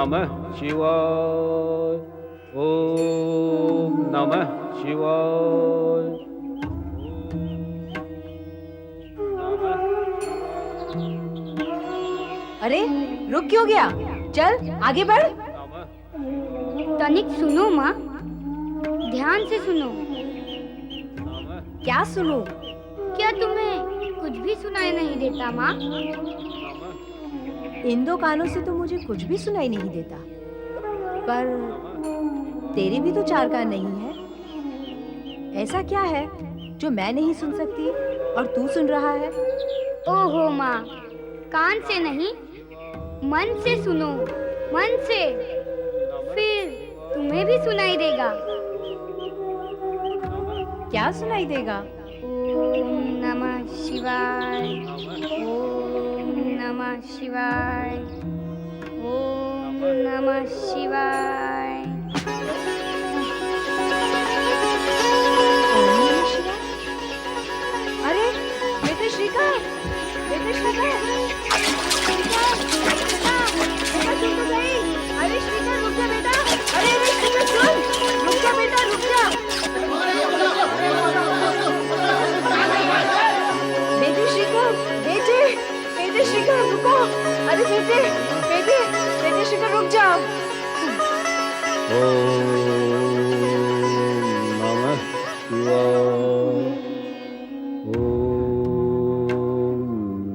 नमः शिवाय। ओम नमः शिवाय। अरे रुक क्यों गया? चल आगे बढ़। तनिक सुनो माँ, ध्यान से सुनो। क्या सुनूं? क्या तुम्हें कुछ भी सुनाई नहीं देता माँ? इन दो कानों से तो मुझे कुछ भी सुनाई नहीं देता, पर तेरे भी तो चार कान नहीं है। ऐसा क्या है जो मैं नहीं सुन सकती और तू सुन रहा है? ओहो माँ, कान से नहीं, मन से सुनो, मन से, फिर तुम्हें भी सुनाई देगा। क्या सुनाई देगा? ओम नमः शिवाय, ओम नमः शिवाय, ओम नमः शिवाय। अरे बेटे श्रीकांत, बेटे श्रीकांत, सुन तो गई। अरे श्रीकांत रुक जा बेटा। अरे श्रीकांत सुन, रुक जा बेटा, रुक जा। बेटे श्रीकांत, बेटे श्रीकांत रुको। अरे बेटे श्रीकांत रुक जाओ। ओम नमः शिवाय। ओम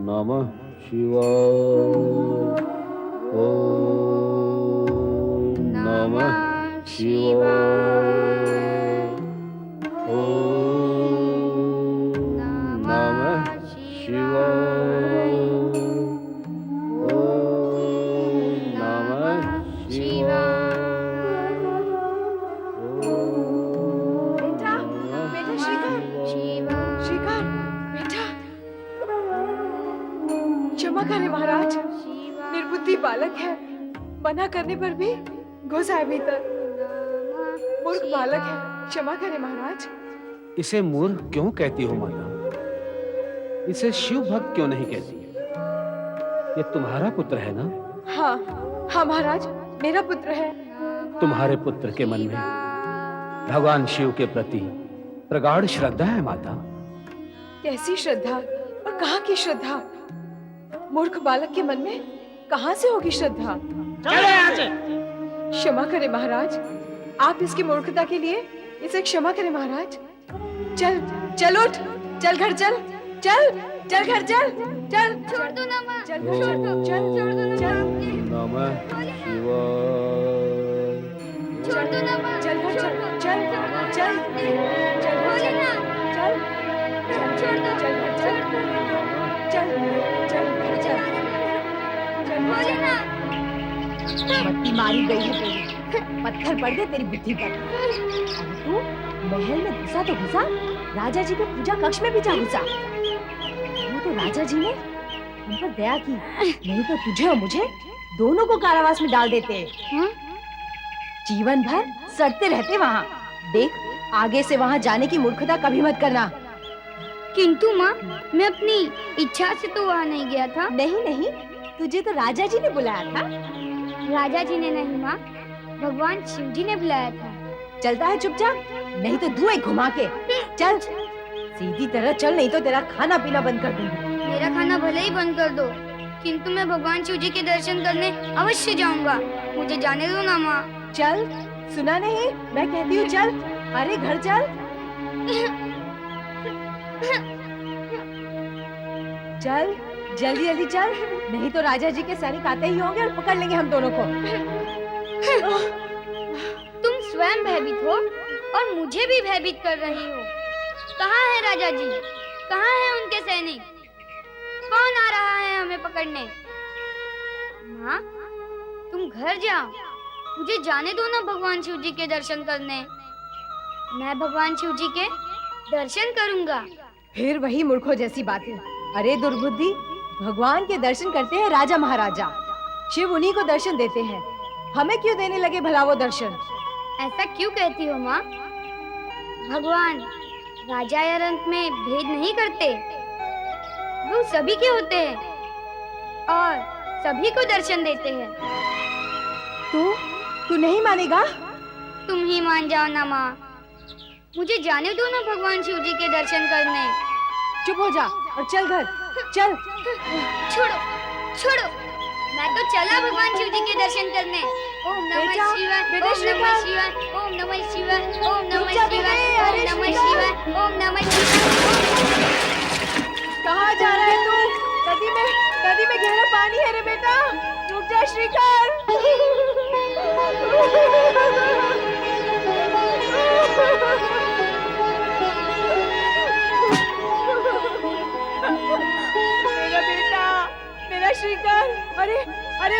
नमः शिवाय। ओम नमः शिवाय। ओम नमः शिवाय। ओम नमः शिवाय। बेटा, बेटा श्रीकांत, बेटा। क्षमा करें महाराज, निर्बुद्धि बालक है, मना करने पर भी घुस आए भीतर। मूर्ख बालक है, क्षमा करें महाराज। इसे मूर्ख क्यों कहती हो माता? इसे शिव भक्त क्यों नहीं कहती? ये तुम्हारा पुत्र है ना? हाँ हाँ महाराज, मेरा पुत्र है। तुम्हारे पुत्र के मन में भगवान शिव के प्रति प्रगाढ़ श्रद्धा है माता। कैसी श्रद्धा और कहाँ की श्रद्धा? मूर्ख बालक के मन में कहाँ से होगी श्रद्धा? क्षमा करें महाराज, आप इसकी मूर्खता के लिए इसे क्षमा करें महाराज। चल चल उठ, चल घर चल, चल चल घर चल, चल। छोड़ दो ना माँ, चल छोड़ दो, चल छोड़ दो ना माँ। नमः शिवाय। छोड़ दो ना माँ, चल घर चल, चल चल चल बोले ना, चल छोड़ दो, चल घर चल, चल चल घर चल, बोले ना। मत्ती मारी गई है तेरी, पत्थर पड़ गए तेरी बुद्धि पर। अब तू महल में घुसा तो घुसा, राजा जी के पूजा कक्ष में भी जा घुसा। वो तो राजा जी ने उन पर दया की, नहीं तो तुझे और मुझे दोनों को कारावास में डाल देते। हाँ? जीवन भर सड़ते रहते वहाँ। देख, आगे से वहाँ जाने की मूर्खता कभी मत करना। किंतु माँ, मैं अपनी इच्छा से तो वहाँ नहीं गया था। नहीं नहीं, तुझे तो राजा जी ने बुलाया था। राजा जी ने नहीं माँ, भगवान शिव जी ने बुलाया था। चलता है चुपचाप, नहीं तो धुएं घुमा के। चल सीधी तरह चल, नहीं तो तेरा खाना पीना बंद कर दूंगी। मेरा खाना भले ही बंद कर दो, किंतु मैं भगवान शिव जी के दर्शन करने अवश्य जाऊंगा। मुझे जाने दो ना माँ। चल, सुना नहीं? मैं कहती हूँ चल। अरे घर चल। चल जल्दी जल्दी चल, नहीं तो राजा जी के सैनिक आते ही होंगे और पकड़ लेंगे हम दोनों को। तुम स्वयं भयभीत हो और मुझे भी भयभीत कर रही हो। कहाँ है राजा जी? कहाँ है उनके सैनिक? कौन आ रहा है हमें पकड़ने? माँ, तुम घर जाओ, मुझे जाने दो ना भगवान शिव जी के दर्शन करने। मैं भगवान शिव जी के दर्शन करूंगा। फिर वही मूर्खों जैसी बातें। अरे दुर्बुद्धि, भगवान के दर्शन करते हैं राजा महाराजा, शिव उन्हीं को दर्शन देते हैं। हमें क्यों देने लगे भला वो दर्शन? ऐसा क्यों कहती हो माँ? भगवान राजा या रंक में भेद नहीं करते, वो सभी के होते हैं और सभी को दर्शन देते हैं। तू नहीं मानेगा? तुम ही मान जाओ ना माँ, मुझे जाने दो ना भगवान शिव जी के दर्शन करने। चुप हो जा और चल घर, चल। छोड़ो छोड़ो, मैं तो चला भगवान शिव जी के दर्शन करने। ओम नमः शिवाय, बेटा ओम नमः शिवाय, ओम नमः शिवाय, ओम नमः शिवाय, ओम नमः शिवाय, ओम नमः शिवाय। कहाँ जा रहा है तू? नदी में गहरा पानी है रे बेटा, रुक जा श्रीकर। मेरा बेटा, मेरा श्रीकर, अरे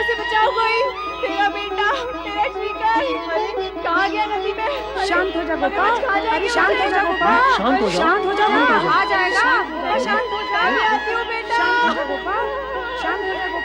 उसे बचाओ कोई, मेरा बेटा, मेरा श्रीकर, अरे कहाँ गया नदी में? शांत हो जा गोपाल, शांत हो जा गोपाल, शांत हो जा, आ जाएगा, शांत हो जा, मैं आती हूँ बेटा, शांत हो जा गोपाल, शांत हो जा गोपाल।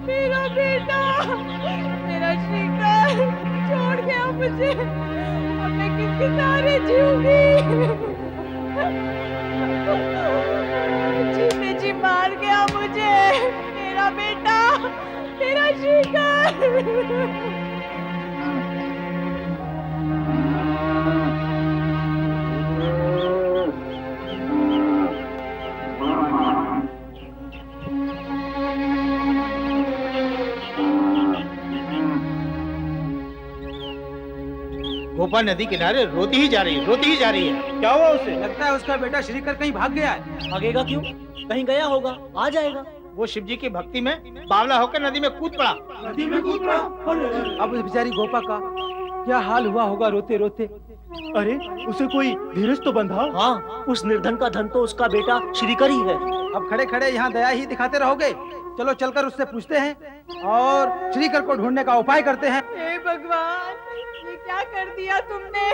मेरा बेटा, मेरा श्रीकर छोड़ गया मुझे, अब मैं किसके सहारे जीऊंगी? जीते जी मार गया मुझे मेरा बेटा, मेरा श्रीकर। गोपा नदी किनारे रोती ही जा रही है। क्या हुआ उसे? लगता है उसका बेटा श्रीकर कहीं भाग गया है। भागेगा क्यों? कहीं गया होगा, आ जाएगा। वो शिव जी की भक्ति में बावला होकर नदी में कूद पड़ा। अब उस बेचारी गोपा का क्या हाल हुआ होगा रोते रोते। अरे उसे कोई धीरज तो बंधा। हाँ, उस निर्धन का धन तो उसका बेटा श्रीकर ही है। अब खड़े खड़े यहाँ दया ही दिखाते रहोगे? चलो चलकर उससे पूछते हैं और श्रीकर को ढूंढने का उपाय करते हैं। हे भगवान, ये क्या कर दिया तुमने?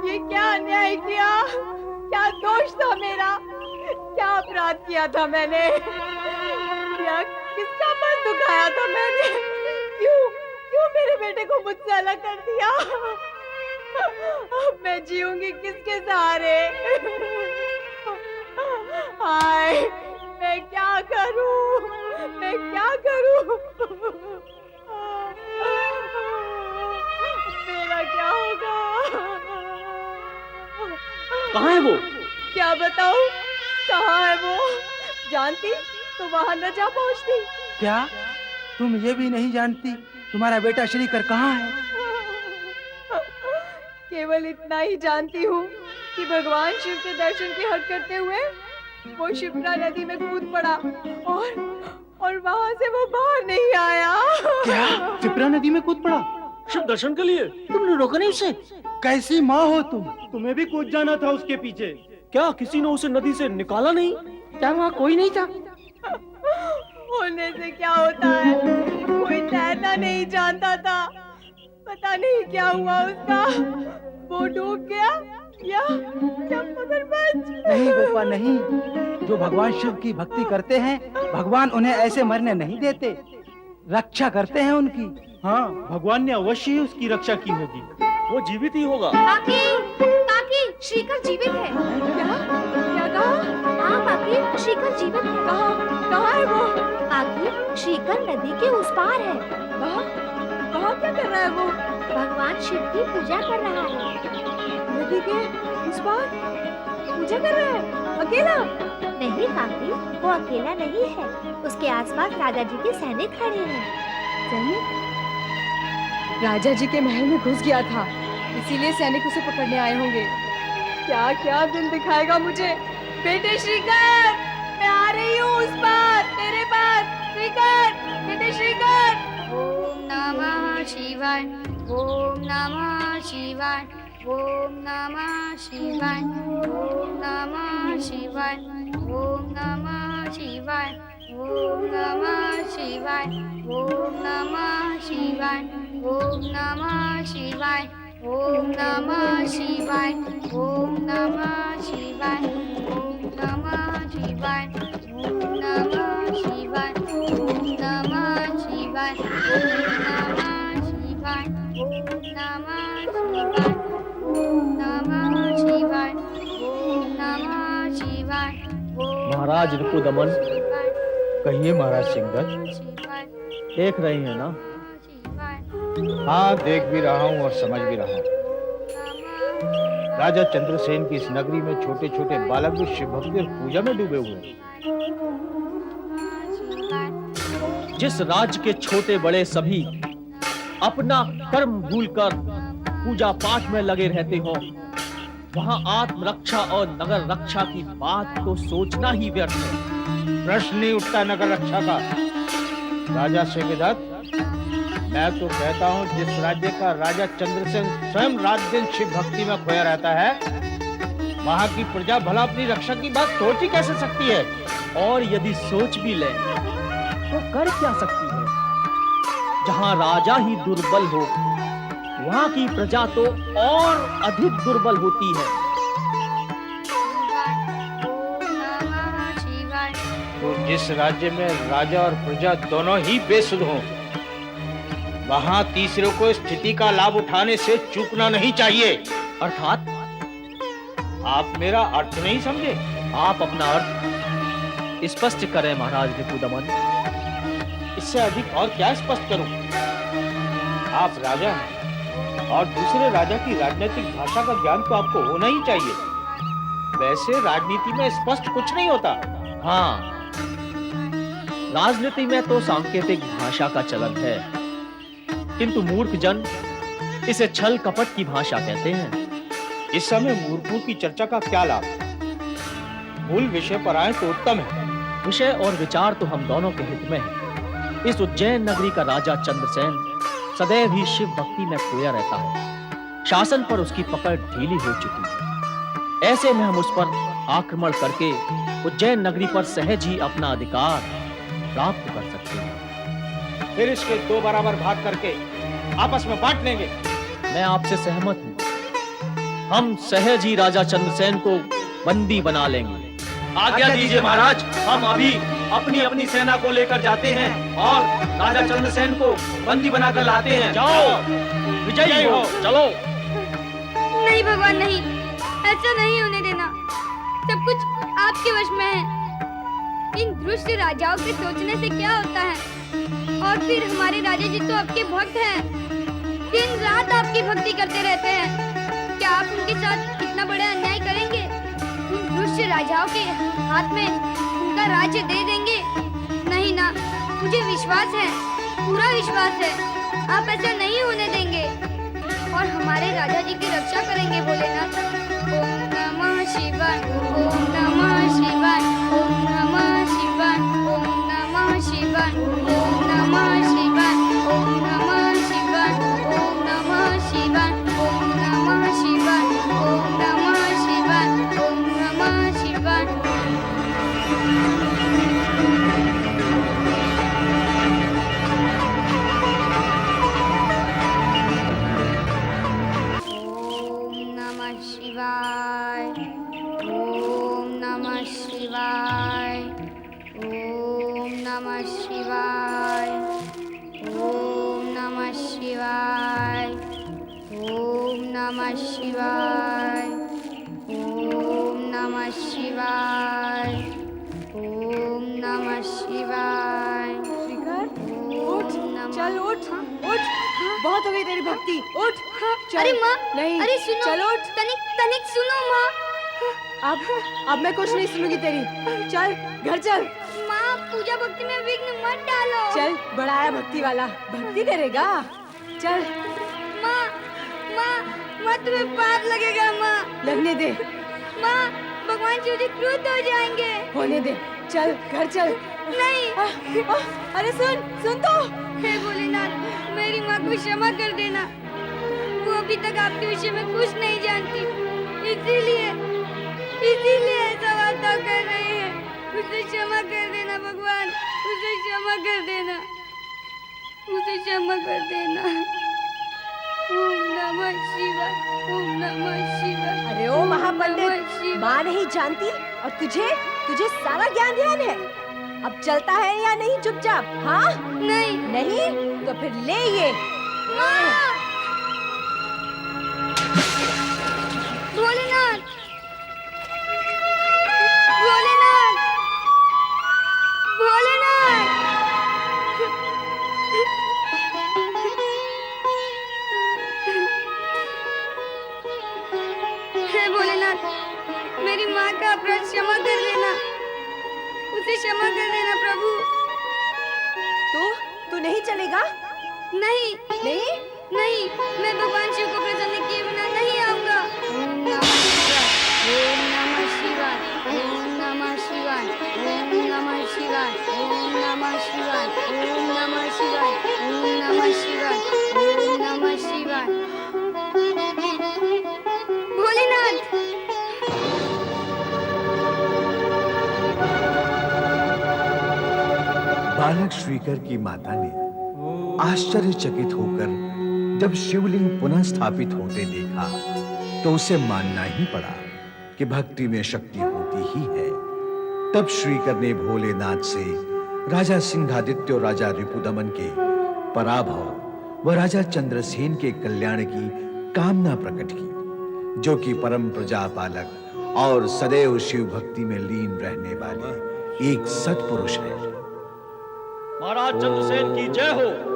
ये क्या अन्याय किया? क्या दोष था मेरा? क्या अपराध किया था मैंने? क्या किसका मन दुखाया था मैंने? क्यों मेरे बेटे को मुझसे अलग कर दिया? अब मैं जीऊंगी किसके सहारे? हाय, मैं क्या करूं? मेरा क्या होगा? कहाँ है वो? क्या बताऊं? कहाँ है वो? जानती तो वहां न जा पहुंचती। क्या तुम ये भी नहीं जानती तुम्हारा बेटा श्रीकर कहाँ है? केवल इतना ही जानती हूँ कि भगवान शिव के दर्शन की हद करते हुए वो शिप्रा नदी में कूद पड़ा और वहां से वो बाहर नहीं आया। क्या? शिप्रा नदी में कूद पड़ा? सिर्फ दर्शन के लिए? तुमने रोका नहीं उसे? कैसी माँ हो तुम? तुम्हें भी कूद जाना था उसके पीछे। क्या किसी ने उसे नदी से निकाला नहीं? क्या वहाँ कोई नहीं था? होने से क्या होता है, कोई तैरना नहीं जानता था। पता नहीं क्या हुआ उसका, वो डूब गया या मगरमच्छ। नहीं गोपा नहीं, जो भगवान शिव की भक्ति करते हैं भगवान उन्हें ऐसे मरने नहीं देते, रक्षा करते हैं उनकी। हाँ, भगवान ने अवश्य ही उसकी रक्षा की होगी। वो जीवित ही होगा। काकी, काकी, श्रीकर जीवित है। क्या कहा? हाँ काकी, श्रीकर जीवित है। कहाँ है वो? काकी, श्रीकर नदी के उस पार है। कहाँ क्या कर रहा है वो? भगवान शिव की पूजा कर रहा है। नदी के उस पार पूजा कर रहा है, अकेला? नहीं काकी, वो अकेला नहीं है, उसके आसपास राजा जी के सैनिक खड़े हैं। सैनिक? राजा जी के महल में घुस गया था, इसीलिए सैनिक उसे पकड़ने आए होंगे। क्या क्या दिन दिखाएगा मुझे। बेटे श्रीकर, मैं आ रही हूँ उस पार, तेरे पास। श्रीकर, बेटे श्रीकर। ओम नमः शिवाय, ओम नमः शिवाय, ओम नमः शिवाय, ओम नमः शिवाय, ओम नमः शिवाय, ओम नमः शिवाय, ओम नमः शिवाय, ओम नमः शिवाय, ओम नमः शिवाय, ओम नमः शिवाय, ओम नमः शिवाय, ओम नमः शिवाय, ओम नमः शिवाय, ओम नमः शिवाय, ओम नमः शिवाय, ओम नमः शिवाय, ओम नमः शिवाय, ओम महाराज रिपुदमन, कहिए महाराज सिंहदत्त। देख रही है ना? हाँ, देख भी रहा हूँ और समझ भी रहा हूँ। राजा चंद्रसेन की इस नगरी में छोटे छोटे बालक भी शिव भक्ति और पूजा में डूबे हुए हैं। जिस राज्य के छोटे बड़े सभी अपना कर्म भूलकर पूजा पाठ में लगे रहते हो, वहां आत्मरक्षा और नगर रक्षा की बात तो सोचना ही व्यर्थ है। प्रश्न नहीं उठता नगर रक्षा का। राजा सिंहदत्त, मैं तो कहता हूँ जिस राज्य का राजा चंद्रसेन स्वयं रात दिन शिव भक्ति में खोया रहता है, वहाँ की प्रजा भला अपनी रक्षा की बात सोच ही कैसे सकती है? और यदि सोच भी ले तो कर क्या सकती है? जहाँ राजा ही दुर्बल हो, वहाँ की प्रजा तो और अधिक दुर्बल होती है। तो जिस राज्य में राजा और प्रजा दोनों ही बेसुध हों, वहाँ तीसरे को स्थिति का लाभ उठाने से चूकना नहीं चाहिए। अर्थात आप मेरा अर्थ नहीं समझे? आप अपना अर्थ स्पष्ट करें महाराज रिपुदमन। इससे अधिक और क्या स्पष्ट करूं? आप राजा हैं और दूसरे राजा की राजनीतिक भाषा का ज्ञान तो आपको होना ही चाहिए। वैसे राजनीति में स्पष्ट कुछ नहीं होता। हाँ, राजनीति में तो सांकेतिक भाषा का चलन है, किंतु मूर्ख जन इसे छल कपट की भाषा कहते हैं। इस समय मूर्खों की चर्चा का क्या लाभ? मूल विषय पर आए तो उत्तम है। विषय और विचार तो हम दोनों के हित में है। इस उज्जैन नगरी का राजा चंद्रसेन सदैव ही शिव भक्ति में खोया रहता है। शासन पर उसकी पकड़ ढीली हो चुकी है। ऐसे में हम उस पर आक्रमण करके उज्जैन नगरी पर सहज ही अपना अधिकार प्राप्त कर सकते हैं। फिर इसके दो बराबर भाग करके आपस में बांट लेंगे। मैं आपसे सहमत हूँ। हम सहज ही राजा चंद्रसेन को बंदी बना लेंगे। आज्ञा दीजिए महाराज, हम अभी अपनी अपनी सेना को लेकर जाते हैं और राजा चंद्रसेन को बंदी बनाकर लाते हैं। जाओ, विजयी हो, चलो। नहीं भगवान नहीं, ऐसा नहीं होने देना। सब कुछ आपके वश में है। इन दुष्ट राजाओं के सोचने से क्या होता है? और फिर हमारे राजा जी तो आपके भक्त हैं, दिन रात आपकी भक्ति करते रहते हैं। क्या आप उनके साथ कितना बड़ा अन्याय करेंगे? उन दुष्ट राजाओं के हाथ में उनका राज्य दे देंगे? नहीं ना, मुझे विश्वास है, पूरा विश्वास है, आप ऐसा नहीं होने देंगे और हमारे राजा जी की रक्षा करेंगे भोलेनाथ। ओम नमः शिवाय, ओम नमः शिवाय, ओम नमः शिवाय, ओम नमः शिवाय, ओम नमः शिवाय, ओम नमः शिवाय, ओम नमः शिवाय, ओम नमः शिवाय, ओम नमः शिवाय। श्रीकर, उठ, ओम नमः- चल उठ, हाँ? उठ। बहुत हो गई तेरी भक्ति, उठ। चल। अरे माँ, नहीं, अरे सुनो, चल उठ। तनिक तनिक सुनो माँ। अब मैं कुछ नहीं सुनूंगी तेरी। चल, घर चल। माँ, पूजा भक्ति में विघ्न मत डालो। चल, बड़ा आया भक्ति वाला, भक्ति करेगा। चल, माँ, माँ, माँ तुम्हें पाप लगेगा माँ। लगने दे, माँ, भगवान शिव जी क्रुद्ध हो जाएंगे। होने दे। चल, घर चल। नहीं। अरे सुन, सुन तो। हे भोलेनाथ, मेरी माँ को क्षमा कर देना। वो अभी तक आपके विषय में कुछ नहीं जानती, इसीलिए ऐसा वार्ता कर रहे हैं। उसे क्षमा कर देना भगवान, उसे क्षमा कर देना, उसे क्षमा कर देना। ओम नमः शिवाय, ओम नमः शिवाय। अरे ओ नमः महापंडित, शिवाय। माँ नहीं जानती और तुझे सारा ज्ञान ध्यान है। अब चलता है या नहीं चुपचाप? हाँ? नहीं। नहीं तो फिर ले ये। माँ! भोलेनाथ, भोलेनाथ, भोलेनाथ। हे भोलेनाथ, मेरी माँ का अपराध क्षमा कर देना, उसे क्षमा कर देना प्रभु। तू नहीं चलेगा? नहीं, नहीं? नहीं, मैं भगवान शिव को प्रसन्न किए बिना नहीं आऊंगा। ओम नमः शिवाय, ओम नमः शिवाय, ओम नमः शिवाय, ओम नमः शिवाय, ओम नमः शिवाय, ओम नमः शिवाय, ओम नमः शिवाय, ओम नमः शिवाय। भोलेनाथ, बालक श्रीकर की माता ने आश्चर्यचकित होकर जब शिवलिंग पुनः स्थापित होते देखा तो उसे मानना ही पड़ा कि भक्ति में शक्ति होती ही है। तब श्रीकर ने भोलेनाथ से राजा सिंहादित्य और राजा रिपुदमन के पराभव व राजा चंद्रसेन के कल्याण की कामना प्रकट की, जो कि परम प्रजापालक और सदैव शिव भक्ति में लीन रहने वाले एक सत्पुरुष है। महाराज चंद्रसेन की जय हो।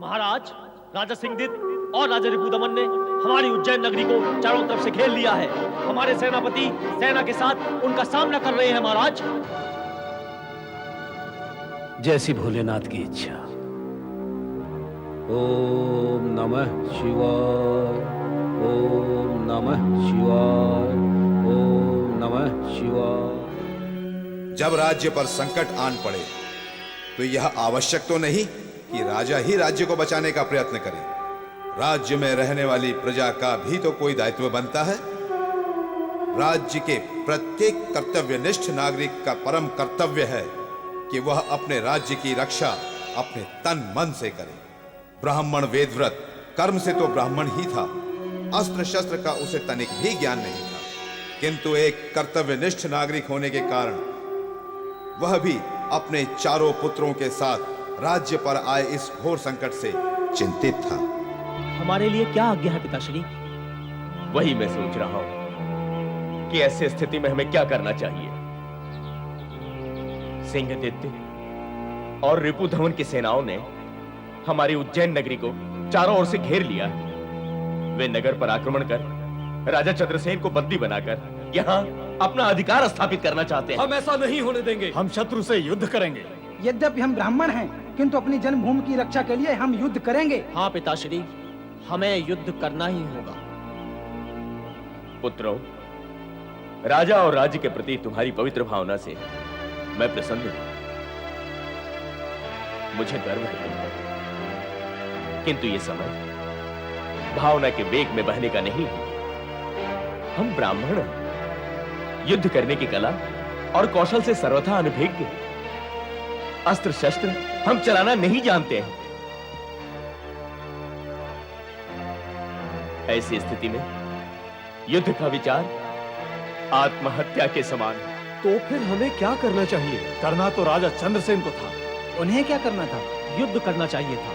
महाराज, राजा सिंहदित और राजा रिपुदमन ने हमारी उज्जैन नगरी को चारों तरफ से घेर लिया है। हमारे सेनापति सेना के साथ उनका सामना कर रहे हैं महाराज। जैसी भोलेनाथ की इच्छा। ओम नमः शिवाय, ओम नमः शिवाय, ओम नमः शिवाय। जब राज्य पर संकट आन पड़े तो यह आवश्यक तो नहीं कि राजा ही राज्य को बचाने का प्रयत्न करे। राज्य में रहने वाली प्रजा का भी तो कोई दायित्व बनता है। राज्य के प्रत्येक कर्तव्यनिष्ठ नागरिक का परम कर्तव्य है कि वह अपने राज्य की रक्षा अपने तन मन से करे। ब्राह्मण वेदव्रत कर्म से तो ब्राह्मण ही था, अस्त्र शस्त्र का उसे तनिक भी ज्ञान नहीं था, किंतु एक कर्तव्यनिष्ठ नागरिक होने के कारण वह भी अपने चारों पुत्रों के साथ राज्य पर आए इस घोर संकट से चिंतित था। हमारे लिए क्या आज्ञा है पिताश्री? वही मैं सोच रहा हूं कि ऐसी स्थिति में हमें क्या करना चाहिए। सिंहदित्य और रिपुदमन की सेनाओं ने हमारी उज्जैन नगरी को चारों ओर से घेर लिया। वे नगर पर आक्रमण कर राजा चंद्रसेन को बंदी बनाकर यहाँ अपना अधिकार स्थापित करना चाहते हैं। हम ऐसा नहीं होने देंगे। हम शत्रु से युद्ध करेंगे। यद्यपि हम ब्राह्मण हैं, किंतु अपनी जन्मभूमि की रक्षा के लिए हम युद्ध करेंगे। हाँ पिताश्री, हमें युद्ध करना ही होगा। पुत्रों, राजा और राज्य के प्रति तुम्हारी पवित्र भावना से मैं प्रसन्न हूं। मुझे गर्व है तुम पर, किंतु ये समय भावना के वेग में बहने का नहीं है। हम ब्राह्मण हैं, युद्ध करने की कला और कौशल से सर्वथा अनभिज्ञ। अस्त्र शस्त्र हम चलाना नहीं जानते हैं। ऐसी स्थिति में युद्ध का विचार आत्महत्या के समान है। तो फिर हमें क्या करना चाहिए? करना तो राजा चंद्रसेन को था। उन्हें क्या करना था? युद्ध करना चाहिए था।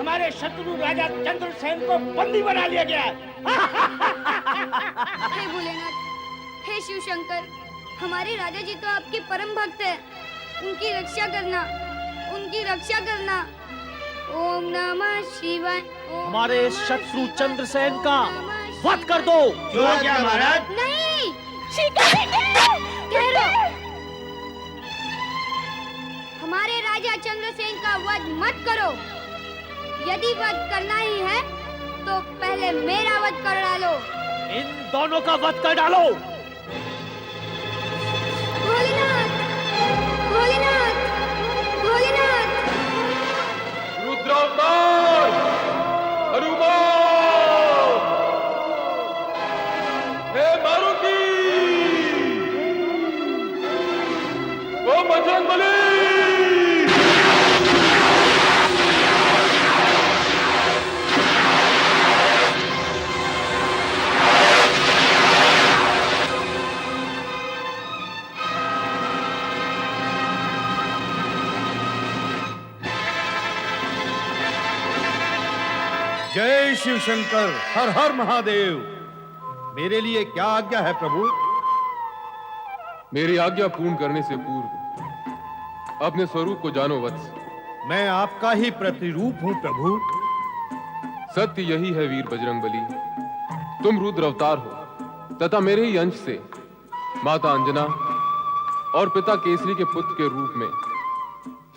हमारे शत्रु राजा चंद्रसेन को बंदी बना लिया गया है। हे भोलेनाथ, हे शिव शंकर, हमारे राजा जी तो आपके परम भक्त है। उनकी रक्षा करना, उनकी रक्षा करना। ओम नमः शिवाय। हमारे शत्रु चंद्रसेन का वध कर दो। क्यों क्या महाराज? नहीं, ठहरो। हमारे राजा चंद्रसेन का वध मत करो। यदि वध करना ही है तो पहले मेरा वध कर डालो। इन दोनों का वध कर डालो। भोलेनाथ, भोलेनाथ, भोलेनाथ। रुद्रावतार, हनुमान, हे मारुति, ओ बजरंगबली। जय शिव शंकर, हर हर महादेव। मेरे लिए क्या आज्ञा है प्रभु? मेरी आज्ञा पूर्ण करने से पूर्व अपने स्वरूप को जानो वत्स। मैं आपका ही प्रतिरूप हूँ प्रभु। सत्य यही है वीर बजरंगबली, तुम रुद्र अवतार हो तथा मेरे ही अंश से माता अंजना और पिता केसरी के पुत्र के रूप में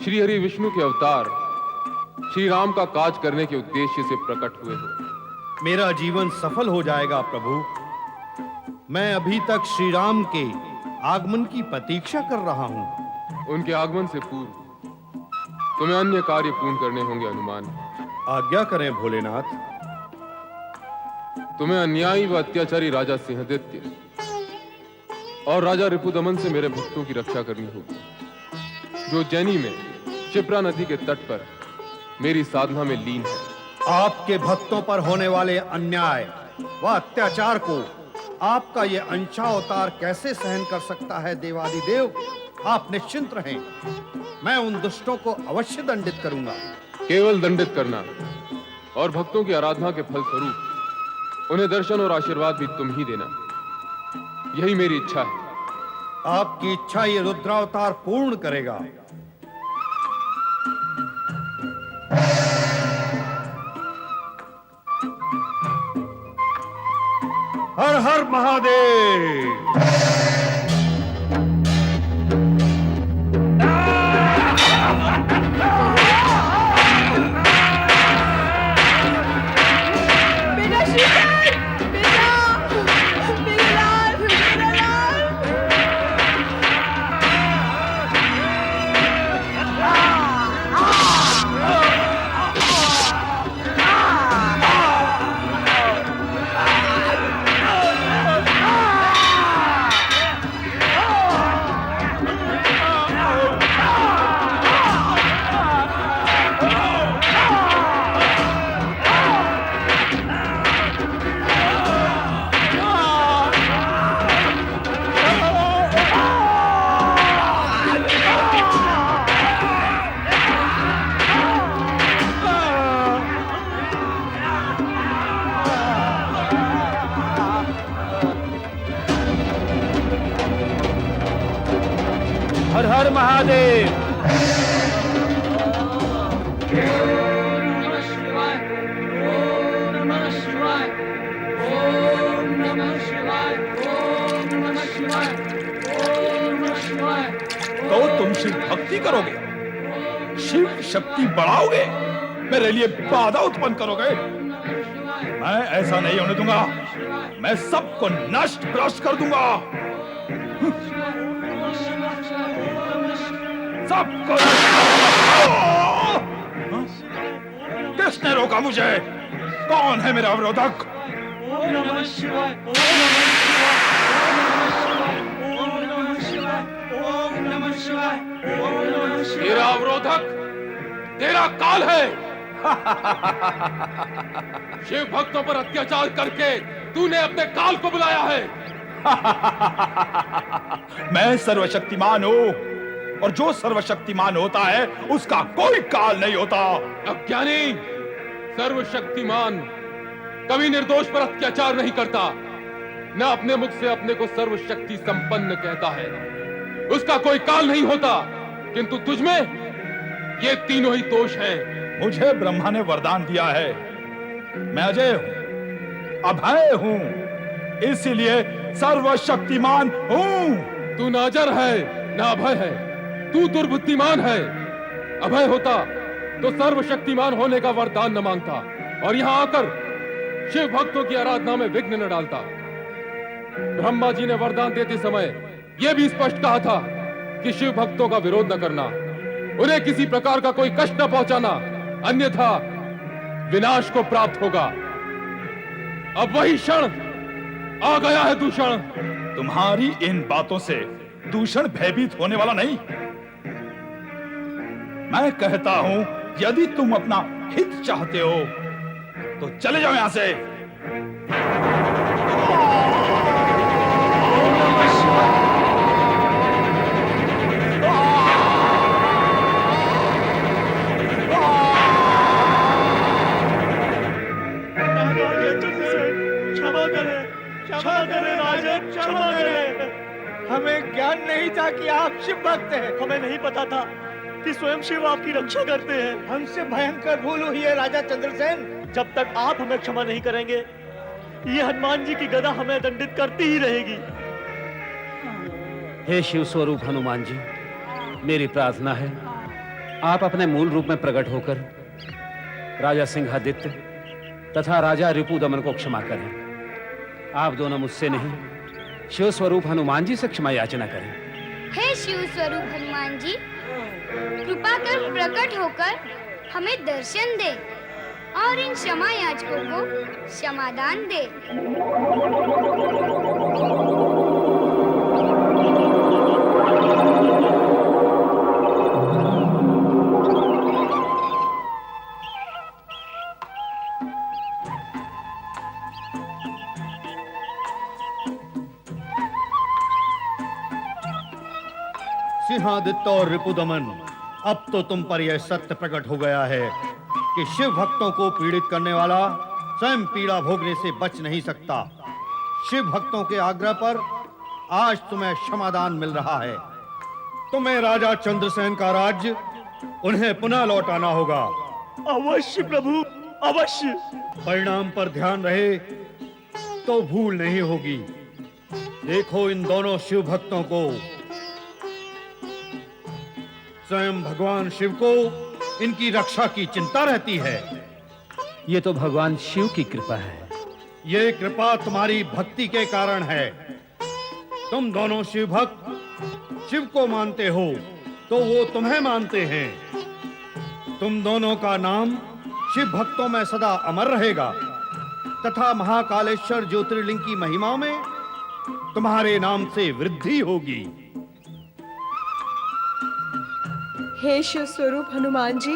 श्री हरि विष्णु के अवतार श्री राम का काज करने के उद्देश्य से प्रकट हुए हो। मेरा जीवन सफल हो जाएगा प्रभु। मैं अभी तक श्री राम के आगमन की प्रतीक्षा कर रहा हूँ। उनके आगमन से पूर्व तुम्हें अन्य कार्य पूर्ण करने होंगे हनुमान। आज्ञा करें भोलेनाथ। तुम्हें अन्यायी व अत्याचारी राजा सिंहदित्य और राजा रिपुदमन से मेरे भक्तों की रक्षा करनी होगी, जो उज्जैनी में क्षिप्रा नदी के तट पर मेरी साधना में लीन है। आपके भक्तों पर होने वाले अन्याय व अत्याचार को आपका ये अंशावतार कैसे सहन कर सकता है देवादिदेव? आप निश्चिंत रहें, मैं उन दुष्टों को अवश्य दंडित करूंगा। केवल दंडित करना और भक्तों की आराधना के फल स्वरूप उन्हें दर्शन और आशीर्वाद भी तुम ही देना, यही मेरी इच्छा है। आपकी इच्छा ये रुद्रावतार पूर्ण करेगा। हर हर महादेव। हर हर महादेव। तो तुम शिव भक्ति करोगे, शिव शक्ति बढ़ाओगे, मेरे लिए बाधा उत्पन्न करोगे? मैं ऐसा नहीं होने दूंगा। मैं सबको नष्ट भ्रष्ट कर दूंगा, सबको। किसने रोका मुझे? कौन है मेरा अवरोधक? ओम नमः शिवाय, ओम नमः शिवाय, ओम नमः शिवाय, ओम नमः शिवाय, ओम नमः शिवाय। तेरा अवरोधक तेरा काल है। शिव भक्तों पर अत्याचार करके तूने अपने काल को बुलाया है। मैं सर्वशक्तिमान हूँ, और जो सर्वशक्तिमान होता है उसका कोई काल नहीं होता। अज्ञानी, सर्वशक्तिमान कभी निर्दोष पर अत्याचार नहीं करता, न अपने मुख से अपने को सर्वशक्ति संपन्न कहता है। उसका कोई काल नहीं होता, किंतु तुझमें ये तीनों ही दोष हैं। मुझे ब्रह्मा ने वरदान दिया है, मैं अजय हूं, अभय हूं, इसीलिए सर्वशक्तिमान हूं। तू ना अजर है ना अभय है, तू दुर्बुद्धिमान है। अभय होता तो सर्वशक्तिमान होने का वरदान न मांगता और यहां आकर शिव भक्तों की आराधना में विघ्न न डालता। ब्रह्मा जी ने वरदान देते समय यह भी स्पष्ट कहा था कि शिव भक्तों का विरोध न करना, उन्हें किसी प्रकार का कोई कष्ट न पहुंचाना, अन्यथा विनाश को प्राप्त होगा। अब वही क्षण आ गया है दूषण। तुम्हारी इन बातों से दूषण भयभीत होने वाला नहीं। मैं कहता हूं, यदि तुम अपना हित चाहते हो तो चले जाओ यहां से। क्षमा करें राजन, क्षमा करें। हमें ज्ञान नहीं था कि आप शिव भक्त हैं। हमें नहीं पता था कि स्वयं शिव आपकी रक्षा करते हैं। हमसे भयंकर भूल हुई है राजा चंद्रसेन। जब तक आप हमें क्षमा नहीं करेंगे, ये हनुमान जी की गदा हमें दंडित करती ही रहेगी। हे शिव स्वरूप हनुमान जी, मेरी प्रार्थना है आप अपने मूल रूप में प्रकट होकर राजा सिंहादित्य तथा राजा रिपुदमन को क्षमा करें। आप दोनों मुझसे नहीं, शिव स्वरूप हनुमान जी से क्षमा याचना करें। हे शिव स्वरूप हनुमान जी, कृपा कर प्रकट होकर हमें दर्शन दे और इन क्षमा याचकों को क्षमादान दे। सिंहादित्य और रिपुदमन, अब तो तुम पर यह सत्य प्रकट हो गया है कि शिव भक्तों को पीड़ित करने वाला स्वयं पीड़ा भोगने से बच नहीं सकता। शिव भक्तों के आग्रह पर आज तुम्हें क्षमादान मिल रहा है। तुम्हें राजा चंद्रसेन का राज्य उन्हें पुनः लौटाना होगा। अवश्य प्रभु, अवश्य। परिणाम पर ध्यान रहे तो भूल नहीं होगी। देखो इन दोनों शिव भक्तों को, स्वयं भगवान शिव को इनकी रक्षा की चिंता रहती है। ये तो भगवान शिव की कृपा है। ये कृपा तुम्हारी भक्ति के कारण है। तुम दोनों शिव भक्त शिव को मानते हो तो वो तुम्हें मानते हैं। तुम दोनों का नाम शिव भक्तों में सदा अमर रहेगा तथा महाकालेश्वर ज्योतिर्लिंग की महिमा में तुम्हारे नाम से वृद्धि होगी। हे शिव स्वरूप हनुमान जी,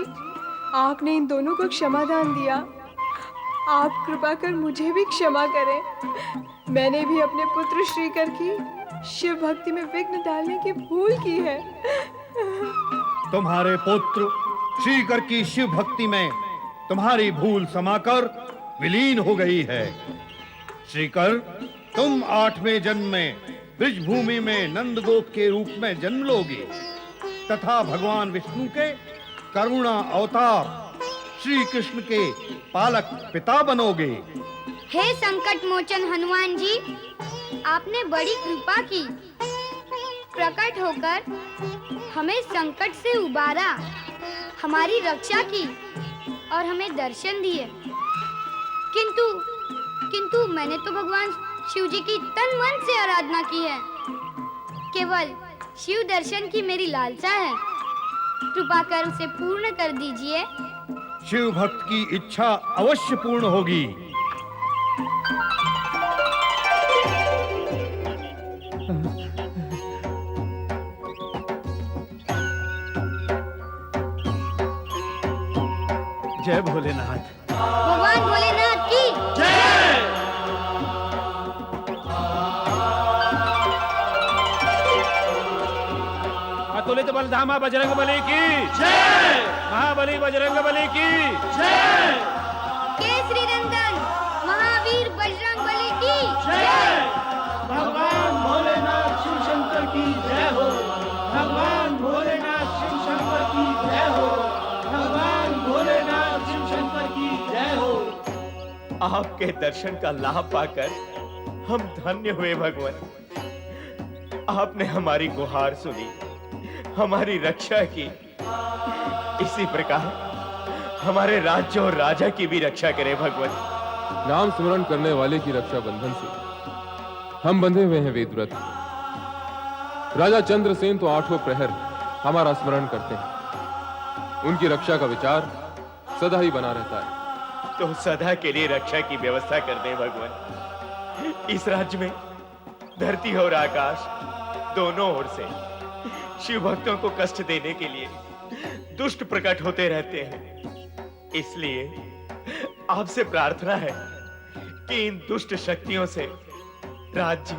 आपने इन दोनों को क्षमादान दिया। आप कृपा कर मुझे भी क्षमा करें। मैंने भी अपने पुत्र श्रीकर की शिव भक्ति में विघ्न डालने की भूल की है। तुम्हारे पुत्र श्रीकर की शिव भक्ति में तुम्हारी भूल समाकर विलीन हो गई है। श्रीकर, तुम 8वें जन्म में ब्रजभूमि में नंदगोप के रूप में जन्म लोगे तथा भगवान विष्णु के करुणा अवतार श्री कृष्ण के पालक पिता बनोगे। हे संकट मोचन हनुमान जी, आपने बड़ी कृपा की। प्रकट होकर हमें संकट से उबारा, हमारी रक्षा की और हमें दर्शन दिए। किंतु मैंने तो भगवान शिव जी की तन मन से आराधना की है। केवल शिव दर्शन की मेरी लालसा है, कृपा कर उसे पूर्ण कर दीजिए। शिव भक्त की इच्छा अवश्य पूर्ण होगी। जय भोलेनाथ। भगवान भोलेनाथ की अतुलित बलधामा बजरंग बली की जय। महाबली बजरंग बली की जय। केसरी नंदन महावीर बजरंगबली की जय। भगवान भोलेनाथ शिव शंकर की जय हो। भगवान भोलेनाथ शिव शंकर की जय हो। भगवान भोलेनाथ शिव शंकर की जय हो। आपके दर्शन का लाभ पाकर हम धन्य हुए भगवान। आपने हमारी गुहार सुनी, हमारी रक्षा की। इसी प्रकार हमारे राज्य और राजा की भी रक्षा करे भगवान। नाम स्मरण करने वाले की रक्षा बंधन से हम बंधे हुए हैं वेदव्रत। राजा चंद्रसेन तो 8वें प्रहर हमारा स्मरण करते हैं। उनकी रक्षा का विचार सदा ही बना रहता है। तो सदा के लिए रक्षा की व्यवस्था कर दें भगवान। इस राज्य में धरती और आकाश दोनों ओर से शिव भक्तों को कष्ट देने के लिए दुष्ट प्रकट होते रहते हैं। इसलिए आपसे प्रार्थना है कि इन दुष्ट शक्तियों से राज्य,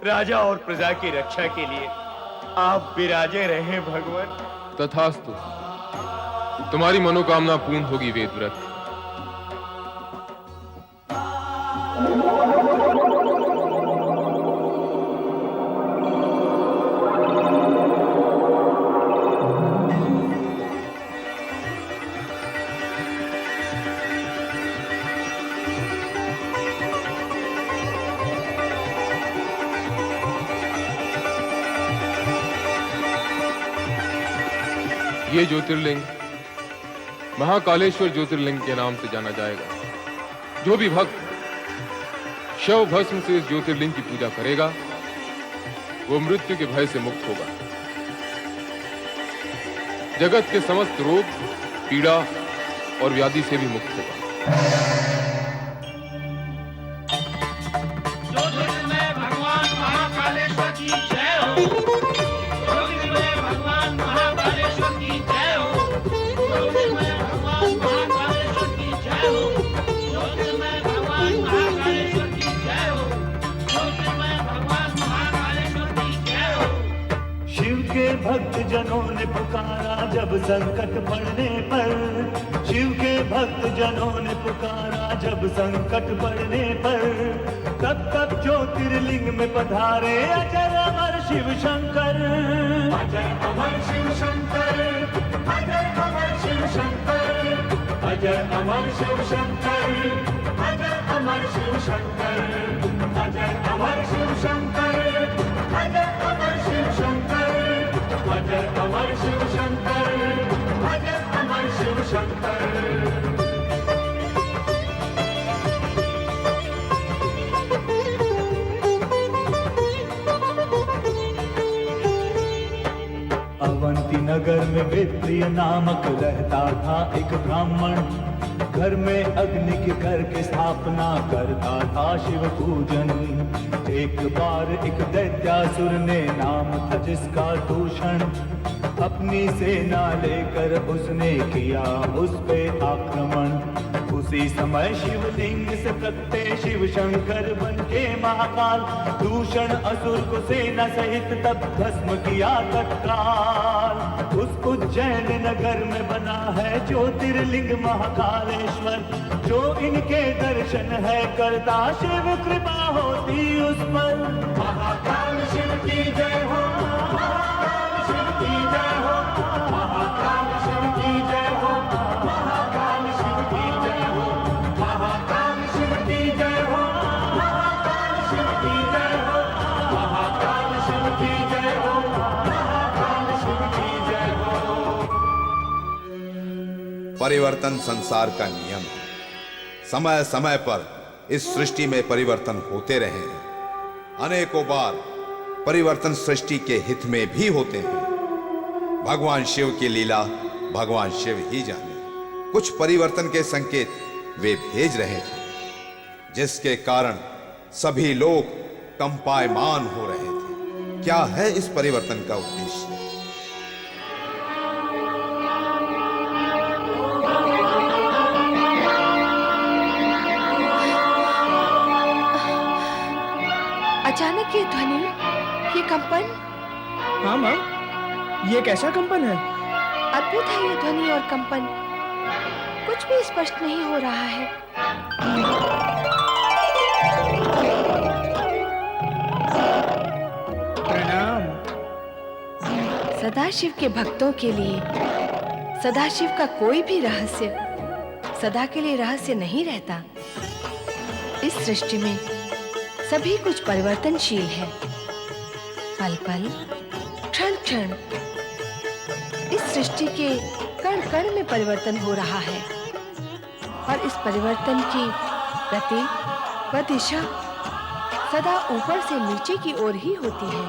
राजा और प्रजा की रक्षा के लिए आप विराजे रहें भगवान। तथास्तु, तुम्हारी मनोकामना पूर्ण होगी वेदव्रत। ये ज्योतिर्लिंग महाकालेश्वर ज्योतिर्लिंग के नाम से जाना जाएगा। जो भी भक्त शव भस्म से इस ज्योतिर्लिंग की पूजा करेगा वो मृत्यु के भय से मुक्त होगा। जगत के समस्त रोग, पीड़ा और व्याधि से भी मुक्त होगा। ज्योतिर्मय भगवान महाकालेश्वर की जय हो। ज्योतिर्मय भगवान महाकालेश्वर की जय हो। ज्योतिर्मय भगवान महाकालेश्वर की जय हो। ज्योतिर्मय भगवान महाकालेश्वर की जय हो। ज्योतिर्मय भगवान महाकालेश्वर की जय हो। शिव के भक्त जनों ने पुकारा जब संकट पड़ने पर। शिव के भक्त जनों ने पुकारा जब संकट पड़ने पर। तब तब ज्योतिर्लिंग में पधारे अजर अमर शिव शंकर। अजर अमर शिव शंकर। अजर अमर शिव शंकर। अजर अमर शिव शंकर। अजर अमर शिव शंकर। अजर अमर शिव शंकर। अजर अमर शिव शंकर। अजर अमर शिव शंकर। अजर अमर शिव शंकर। अवंती नगर में वेत्रिय नामक रहता था एक ब्राह्मण। घर में अग्नि की करके स्थापना करता था शिव पूजन। एक बार एक दैत्यासुर ने नाम था जिसका दूषण। अपनी सेना लेकर उसने किया उस पे आक्रमण। उसी समय शिवलिंग से प्रकटे शिव शंकर बन के महाकाल। दूषण असुर को सेना सहित तब भस्म किया तत्काल। उस उज्जैन नगर में बना है ज्योतिर्लिंग महाकालेश्वर। जो इनके दर्शन है करता शिव कृपा होती उस पर। महाकाल शिव की जय हो। महाकाल शिव की जय हो। महाकाल शिव की जय हो। महाकाल शिव की जय हो। महाकाल शिव की जय हो। महाकाल शिव की जय हो। महाकाल शिव की जय हो। महाकाल शिव की जय हो। परिवर्तन संसार का नियम है। समय समय पर इस सृष्टि में परिवर्तन होते रहे हैं। अनेकों बार परिवर्तन सृष्टि के हित में भी होते हैं। भगवान शिव की लीला भगवान शिव ही जाने। कुछ परिवर्तन के संकेत वे भेज रहे थे जिसके कारण सभी लोग कंपायमान हो रहे थे। क्या है इस परिवर्तन का उद्देश्य? अचानक ये ध्वनि, ये कंपन। हाँ माँ, ये कैसा कंपन है? अद्भुत है ये ध्वनि और कंपन। कुछ भी स्पष्ट नहीं हो रहा है। प्रणाम। सदाशिव के भक्तों के लिए सदाशिव का कोई भी रहस्य सदा के लिए रहस्य नहीं रहता। इस सृष्टि में सभी कुछ परिवर्तनशील है, पल पल, क्षण क्षण। इस सृष्टि के कण कण में परिवर्तन हो रहा है और इस परिवर्तन की गति व दिशा सदा ऊपर से नीचे की ओर ही होती है।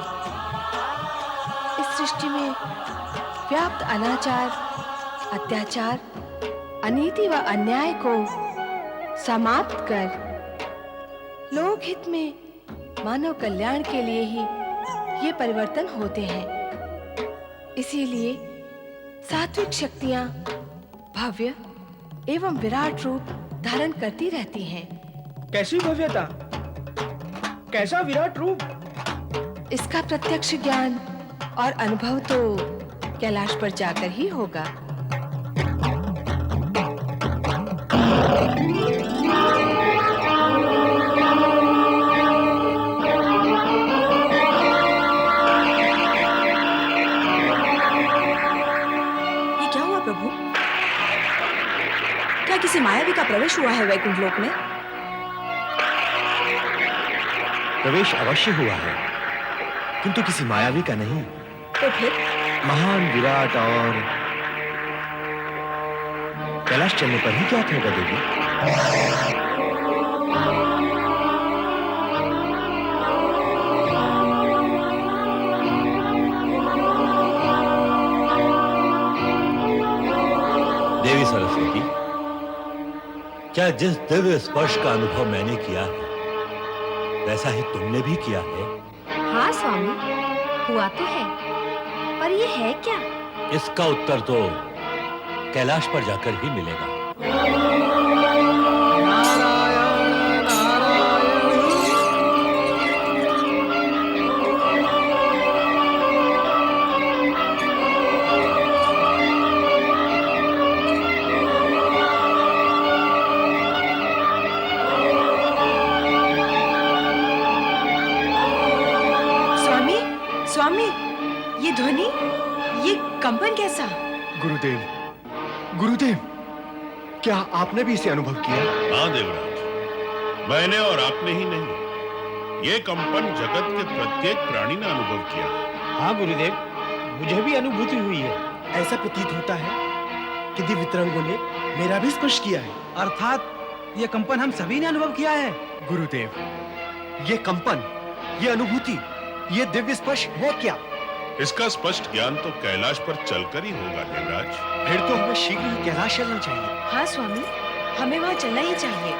इस सृष्टि में व्याप्त अनाचार, अत्याचार, अनीति व अन्याय को समाप्त कर लोकहित में मानव कल्याण के लिए ही ये परिवर्तन होते हैं। इसीलिए सात्विक शक्तियां भव्य एवं विराट रूप धारण करती रहती हैं। कैसी भव्यता, कैसा विराट रूप? इसका प्रत्यक्ष ज्ञान और अनुभव तो कैलाश पर जाकर ही होगा। ये क्या हुआ प्रभु? क्या किसी मायावी का प्रवेश हुआ है वैकुंठ लोक में? प्रवेश अवश्य हुआ है, किंतु किसी मायावी का नहीं। तो फिर महान विराट और कैलाश चलने पर ही क्या होगा देवी? देवी सरस्वती, क्या जिस दिव्य स्पर्श का अनुभव मैंने किया है वैसा ही तुमने भी किया है? हाँ स्वामी, हुआ तो है, पर ये है क्या? इसका उत्तर तो कैलाश पर जाकर ही मिलेगा। स्वामी, ये ध्वनि, ये कंपन कैसा? गुरुदेव, गुरुदेव, क्या आपने भी इसे अनुभव किया? हाँ देवराज, मैंने और आपने ही नहीं, ये कंपन जगत के प्रत्येक प्राणी ने अनुभव किया। हाँ गुरुदेव, मुझे भी अनुभूति हुई है। ऐसा प्रतीत होता है कि दिव्य तरंगों ने मेरा भी स्पर्श किया है। अर्थात ये कंपन हम सभी ने अनुभव किया है। गुरुदेव, ये कंपन, ये अनुभूति, ये दिव्य स्पर्श है क्या? इसका स्पष्ट ज्ञान तो कैलाश पर चलकर ही होगा देवराज। फिर तो हमें शीघ्र ही कैलाश चलना चाहिए। हाँ स्वामी, हमें वहाँ चलना ही चाहिए।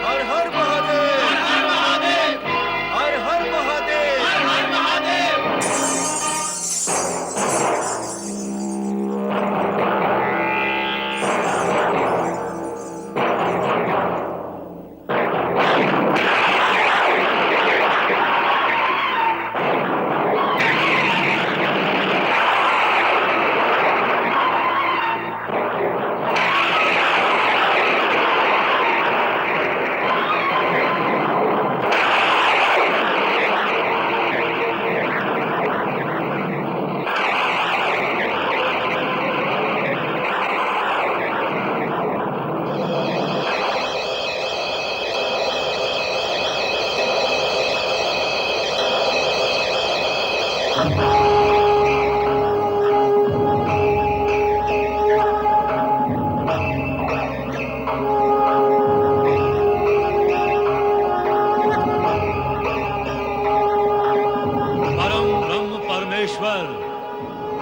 हर हर महादेव, हर हर महादेव, हर हर महादेव, हर हर महादेव।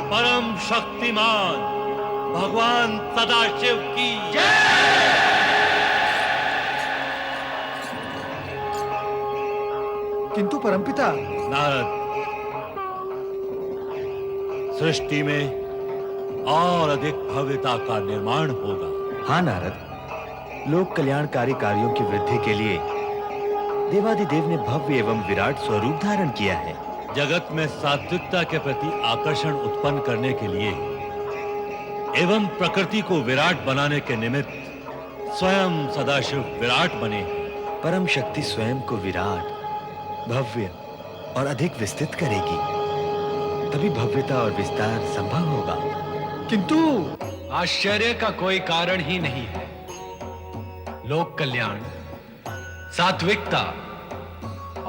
परम शक्तिमान भगवान सदाशिव की किंतु परमपिता, नारद, सृष्टि में और अधिक भव्यता का निर्माण होगा। हाँ नारद, लोक कल्याणकारी कार्यों की वृद्धि के लिए देवादिदेव ने भव्य एवं विराट स्वरूप धारण किया है। जगत में सात्विकता के प्रति आकर्षण उत्पन्न करने के लिए एवं प्रकृति को विराट बनाने के निमित्त स्वयं सदाशिव विराट बने। परम शक्ति स्वयं को विराट, भव्य और अधिक विस्तृत करेगी, तभी भव्यता और विस्तार संभव होगा। किंतु आश्चर्य का कोई कारण ही नहीं है। लोक कल्याण, सात्विकता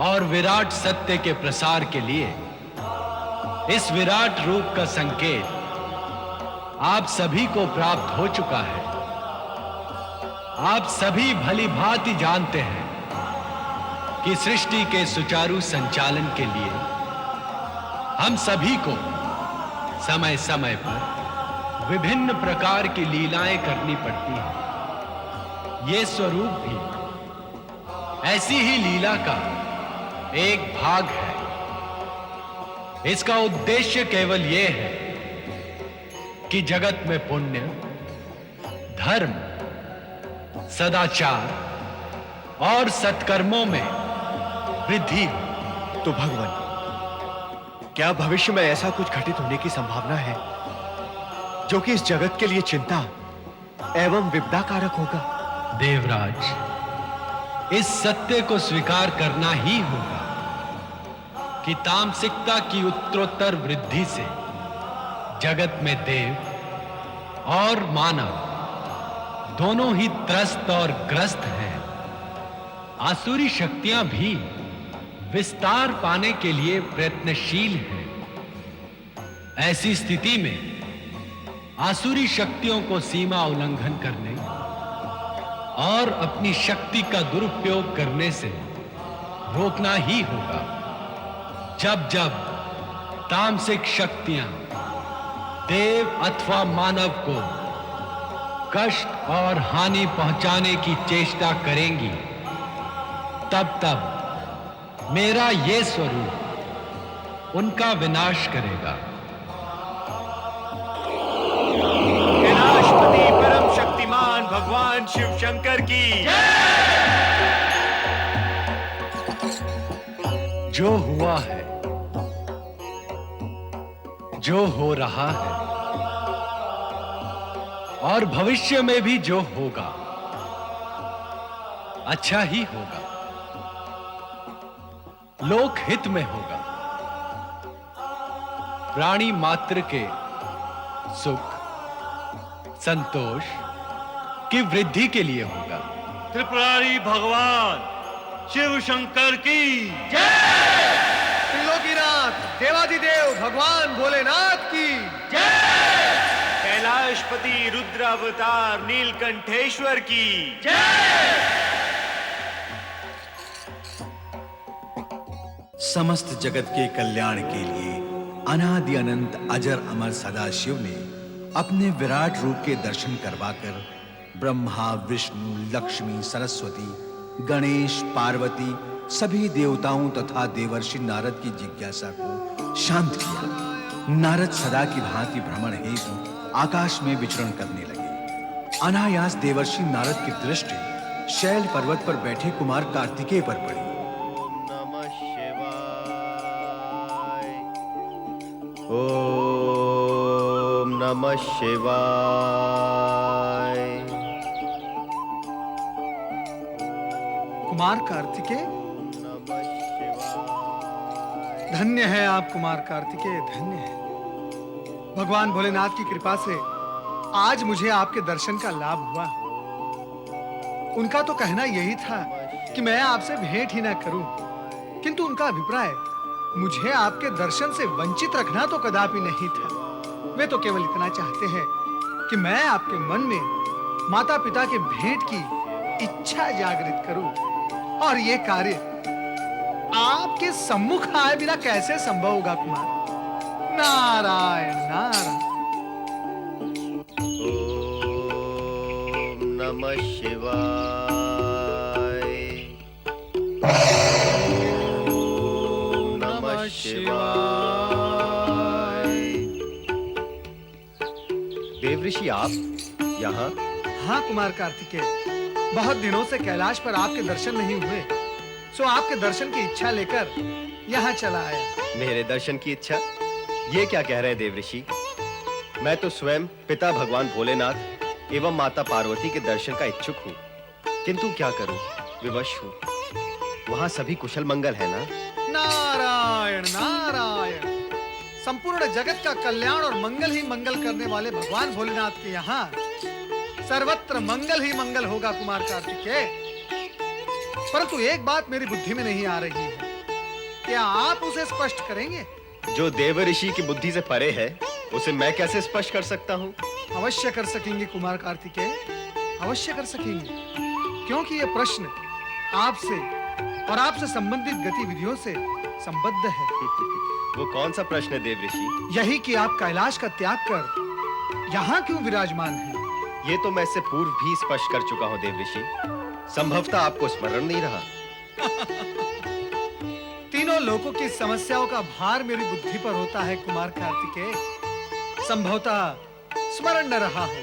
और विराट सत्य के प्रसार के लिए इस विराट रूप का संकेत आप सभी को प्राप्त हो चुका है। आप सभी भली भांति जानते हैं कि सृष्टि के सुचारू संचालन के लिए हम सभी को समय समय पर विभिन्न प्रकार की लीलाएं करनी पड़ती हैं। ये स्वरूप भी ऐसी ही लीला का एक भाग है। इसका उद्देश्य केवल यह है कि जगत में पुण्य, धर्म, सदाचार और सत्कर्मों में वृद्धि हो। तो भगवान, क्या भविष्य में ऐसा कुछ घटित होने की संभावना है जो कि इस जगत के लिए चिंता एवं विपदाकारक होगा? देवराज, इस सत्य को स्वीकार करना ही होगा कि तामसिकता की उत्तरोत्तर वृद्धि से जगत में देव और मानव दोनों ही त्रस्त और ग्रस्त हैं। आसुरी शक्तियां भी विस्तार पाने के लिए प्रयत्नशील हैं। ऐसी स्थिति में आसुरी शक्तियों को सीमा उल्लंघन करने और अपनी शक्ति का दुरुपयोग करने से रोकना ही होगा। जब जब तामसिक शक्तियां देव अथवा मानव को कष्ट और हानि पहुंचाने की चेष्टा करेंगी, तब तब मेरा ये स्वरूप उनका विनाश करेगा। कैलाशपति परम शक्तिमान भगवान शिव शंकर की जो हुआ है, जो हो रहा है और भविष्य में भी जो होगा, अच्छा ही होगा, लोक हित में होगा, प्राणी मात्र के सुख संतोष की वृद्धि के लिए होगा। त्रिपुरारी भगवान शिव शंकर की त्रिलोकीनाथ देवाधिदेव भगवान भोलेनाथ की कैलाशपति रुद्र अवतार नीलकंठेश्वर की समस्त जगत के कल्याण के लिए अनादि अनंत अजर अमर सदाशिव ने अपने विराट रूप के दर्शन करवाकर ब्रह्मा, विष्णु, लक्ष्मी, सरस्वती, गणेश, पार्वती, सभी देवताओं तथा देवर्षि नारद की जिज्ञासा को शांत किया। नारद सदा की भांति भ्रमण हेतु आकाश में विचरण करने लगे। अनायास देवर्षि नारद की दृष्टि शैल पर्वत पर बैठे कुमार कार्तिकेय पर पड़ी। ओम नमः शिवाय। कुमार कार्तिकेय, धन्य है आप कुमार कार्तिकेय, धन्य है। भगवान भोलेनाथ की कृपा से आज मुझे आपके दर्शन का लाभ हुआ। उनका तो कहना यही था कि मैं आपसे भेंट ही ना करूं, किंतु उनका अभिप्राय मुझे आपके दर्शन से वंचित रखना तो कदापि नहीं था। वे तो केवल इतना चाहते हैं कि मैं आपके मन में माता पिता के भेंट की इच्छा जागृत करूं, और ये कार्य आपके सम्मुख आए बिना कैसे संभव होगा कुमार? नारायण नारायण। ओम नमः शिवाय। ओम नमः शिवाय। देवऋषि, आप यहाँ? हाँ कुमार कार्तिकेय, बहुत दिनों से कैलाश पर आपके दर्शन नहीं हुए, सो आपके दर्शन की इच्छा लेकर यहाँ चला आया। मेरे दर्शन की इच्छा? ये क्या कह रहे हैं देवऋषि? मैं तो स्वयं पिता भगवान भोलेनाथ एवं माता पार्वती के दर्शन का इच्छुक हूँ, किंतु क्या करूं, विवश हूँ। वहां सभी कुशल मंगल है ना? नारायण नारायण, संपूर्ण जगत का कल्याण और मंगल ही मंगल करने वाले भगवान भोलेनाथ के यहाँ सर्वत्र मंगल ही मंगल होगा कुमार कार्तिकेय। परंतु एक बात मेरी बुद्धि में नहीं आ रही है, क्या आप उसे स्पष्ट करेंगे? जो देव ऋषि की बुद्धि से परे है, उसे मैं कैसे स्पष्ट कर सकता हूँ? अवश्य कर सकेंगे कुमार कार्तिकेय, अवश्य कर सकेंगे, क्योंकि यह प्रश्न आपसे और आपसे संबंधित गतिविधियों से संबद्ध है। वो कौन सा प्रश्न है देव ऋषि? यही कि आप कैलाश का त्याग कर यहाँ क्यों विराजमान हैं? ये तो मैं इससे पूर्व भी स्पष्ट कर चुका हूँ देव ऋषि, संभवतः आपको स्मरण नहीं रहा। तीनों लोगों की समस्याओं का भार मेरी बुद्धि पर होता है कुमार कार्तिकेय, संभवतः स्मरण न रहा हो,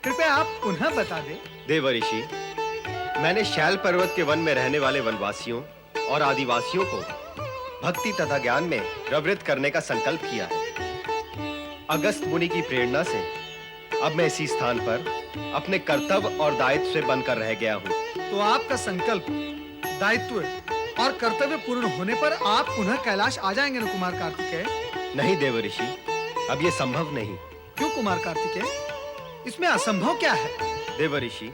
कृपया आप पुनः बता दें। देव ऋषि, मैंने शैल पर्वत के वन में रहने वाले वनवासियों और आदिवासियों को भक्ति तथा ज्ञान में प्रवृत्त करने का संकल्प किया है। अगस्त मुनि की प्रेरणा से अब मैं इसी स्थान पर अपने कर्तव्य और दायित्व से बनकर रह गया हूँ। तो आपका संकल्प, दायित्व और कर्तव्य पूर्ण होने पर आप पुनः कैलाश आ जाएंगे न कुमार कार्तिकेय? नहीं देव ऋषि, अब ये संभव नहीं। क्यों कुमार कार्तिकेय, इसमें असंभव क्या है? देव ऋषि,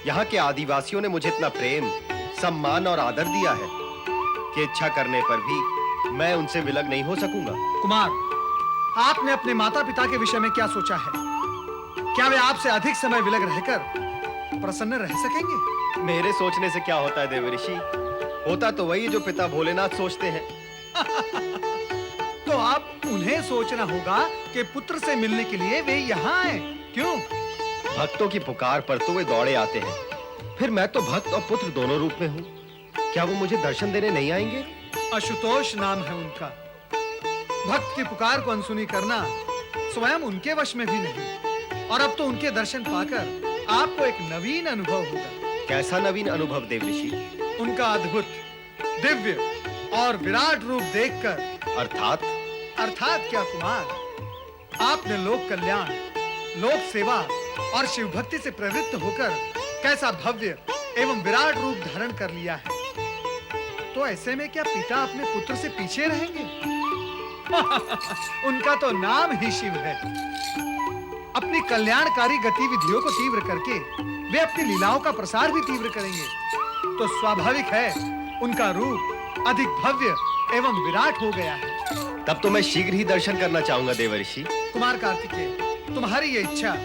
यहाँ के आदिवासियों ने मुझे इतना प्रेम, सम्मान और आदर दिया है कि इच्छा करने पर भी मैं उनसे विलग नहीं हो सकूंगा। कुमार, आपने अपने माता पिता के विषय में क्या सोचा है? क्या वे आपसे अधिक समय विलग रहकर प्रसन्न रह सकेंगे? मेरे सोचने से क्या होता है देव ऋषि, होता तो वही जो पिता भोलेनाथ सोचते हैं। तो आप उन्हें सोचना होगा कि पुत्र से मिलने के लिए वे यहाँ आए। क्यों? भक्तों की पुकार पर तो वे दौड़े आते हैं, फिर मैं तो भक्त और पुत्र दोनों रूप में हूँ, क्या वो मुझे दर्शन देने नहीं आएंगे? आशुतोष नाम है उनका। भक्त की पुकार को अनसुनी करना स्वयं उनके वश में भी नहीं, और अब तो उनके दर्शन पाकर आपको एक नवीन अनुभव होगा। कैसा नवीन अनुभव देव ऋषि? उनका अद्भुत, दिव्य और विराट रूप देखकर। अर्थात क्या कुमार, आपने लोक कल्याण, लोक सेवा और शिव भक्ति से प्रवृत्त होकर कैसा भव्य एवं विराट रूप धारण कर लिया है, तो ऐसे में क्या पिता अपने पुत्र से पीछे रहेंगे? उनका तो नाम ही शिव है। अपनी कल्याणकारी गतिविधियों को तीव्र करके वे अपनी लीलाओं का प्रसार भी तीव्र करेंगे, तो स्वाभाविक है उनका रूप अधिक भव्य एवं विराट हो गया है। तब तो मैं शीघ्र ही दर्शन करना चाहूंगा देव ऋषि। कुमार कार्तिकेय, तुम्हारी ये इच्छा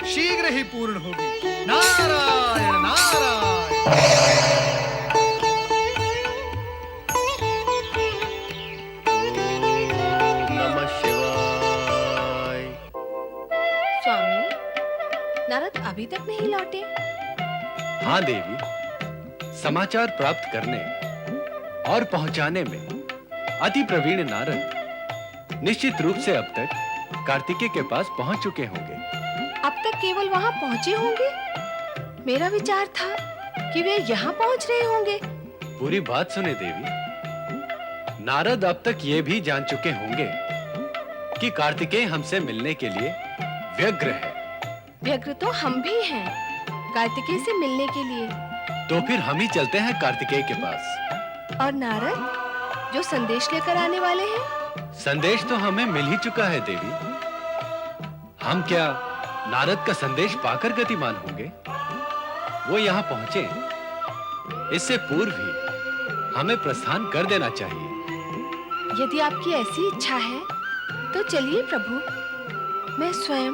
शीघ्र ही पूर्ण होगी। नारायण नारायण। नमः शिवाय। स्वामी, नारद अभी तक नहीं लौटे? हाँ देवी, समाचार प्राप्त करने और पहुंचाने में अति प्रवीण नारद निश्चित रूप से अब तक कार्तिकेय के पास पहुंच चुके होंगे। अब तक केवल वहां पहुंचे होंगे? मेरा विचार था कि वे यहाँ पहुंच रहे होंगे। पूरी बात सुने देवी, नारद अब तक ये भी जान चुके होंगे कि कार्तिकेय हमसे मिलने के लिए व्यग्र है। व्यग्र तो हम भी हैं, कार्तिकेय से मिलने के लिए। तो फिर हम ही चलते हैं कार्तिकेय के पास। और नारद जो संदेश लेकर आने वाले हैं? संदेश तो हमें मिल ही चुका है देवी। हम क्या नारद का संदेश पाकर गतिमान होंगे? वो यहाँ पहुंचे, इससे पूर्व ही हमें प्रस्थान कर देना चाहिए। यदि आपकी ऐसी इच्छा है तो चलिए प्रभु, मैं स्वयं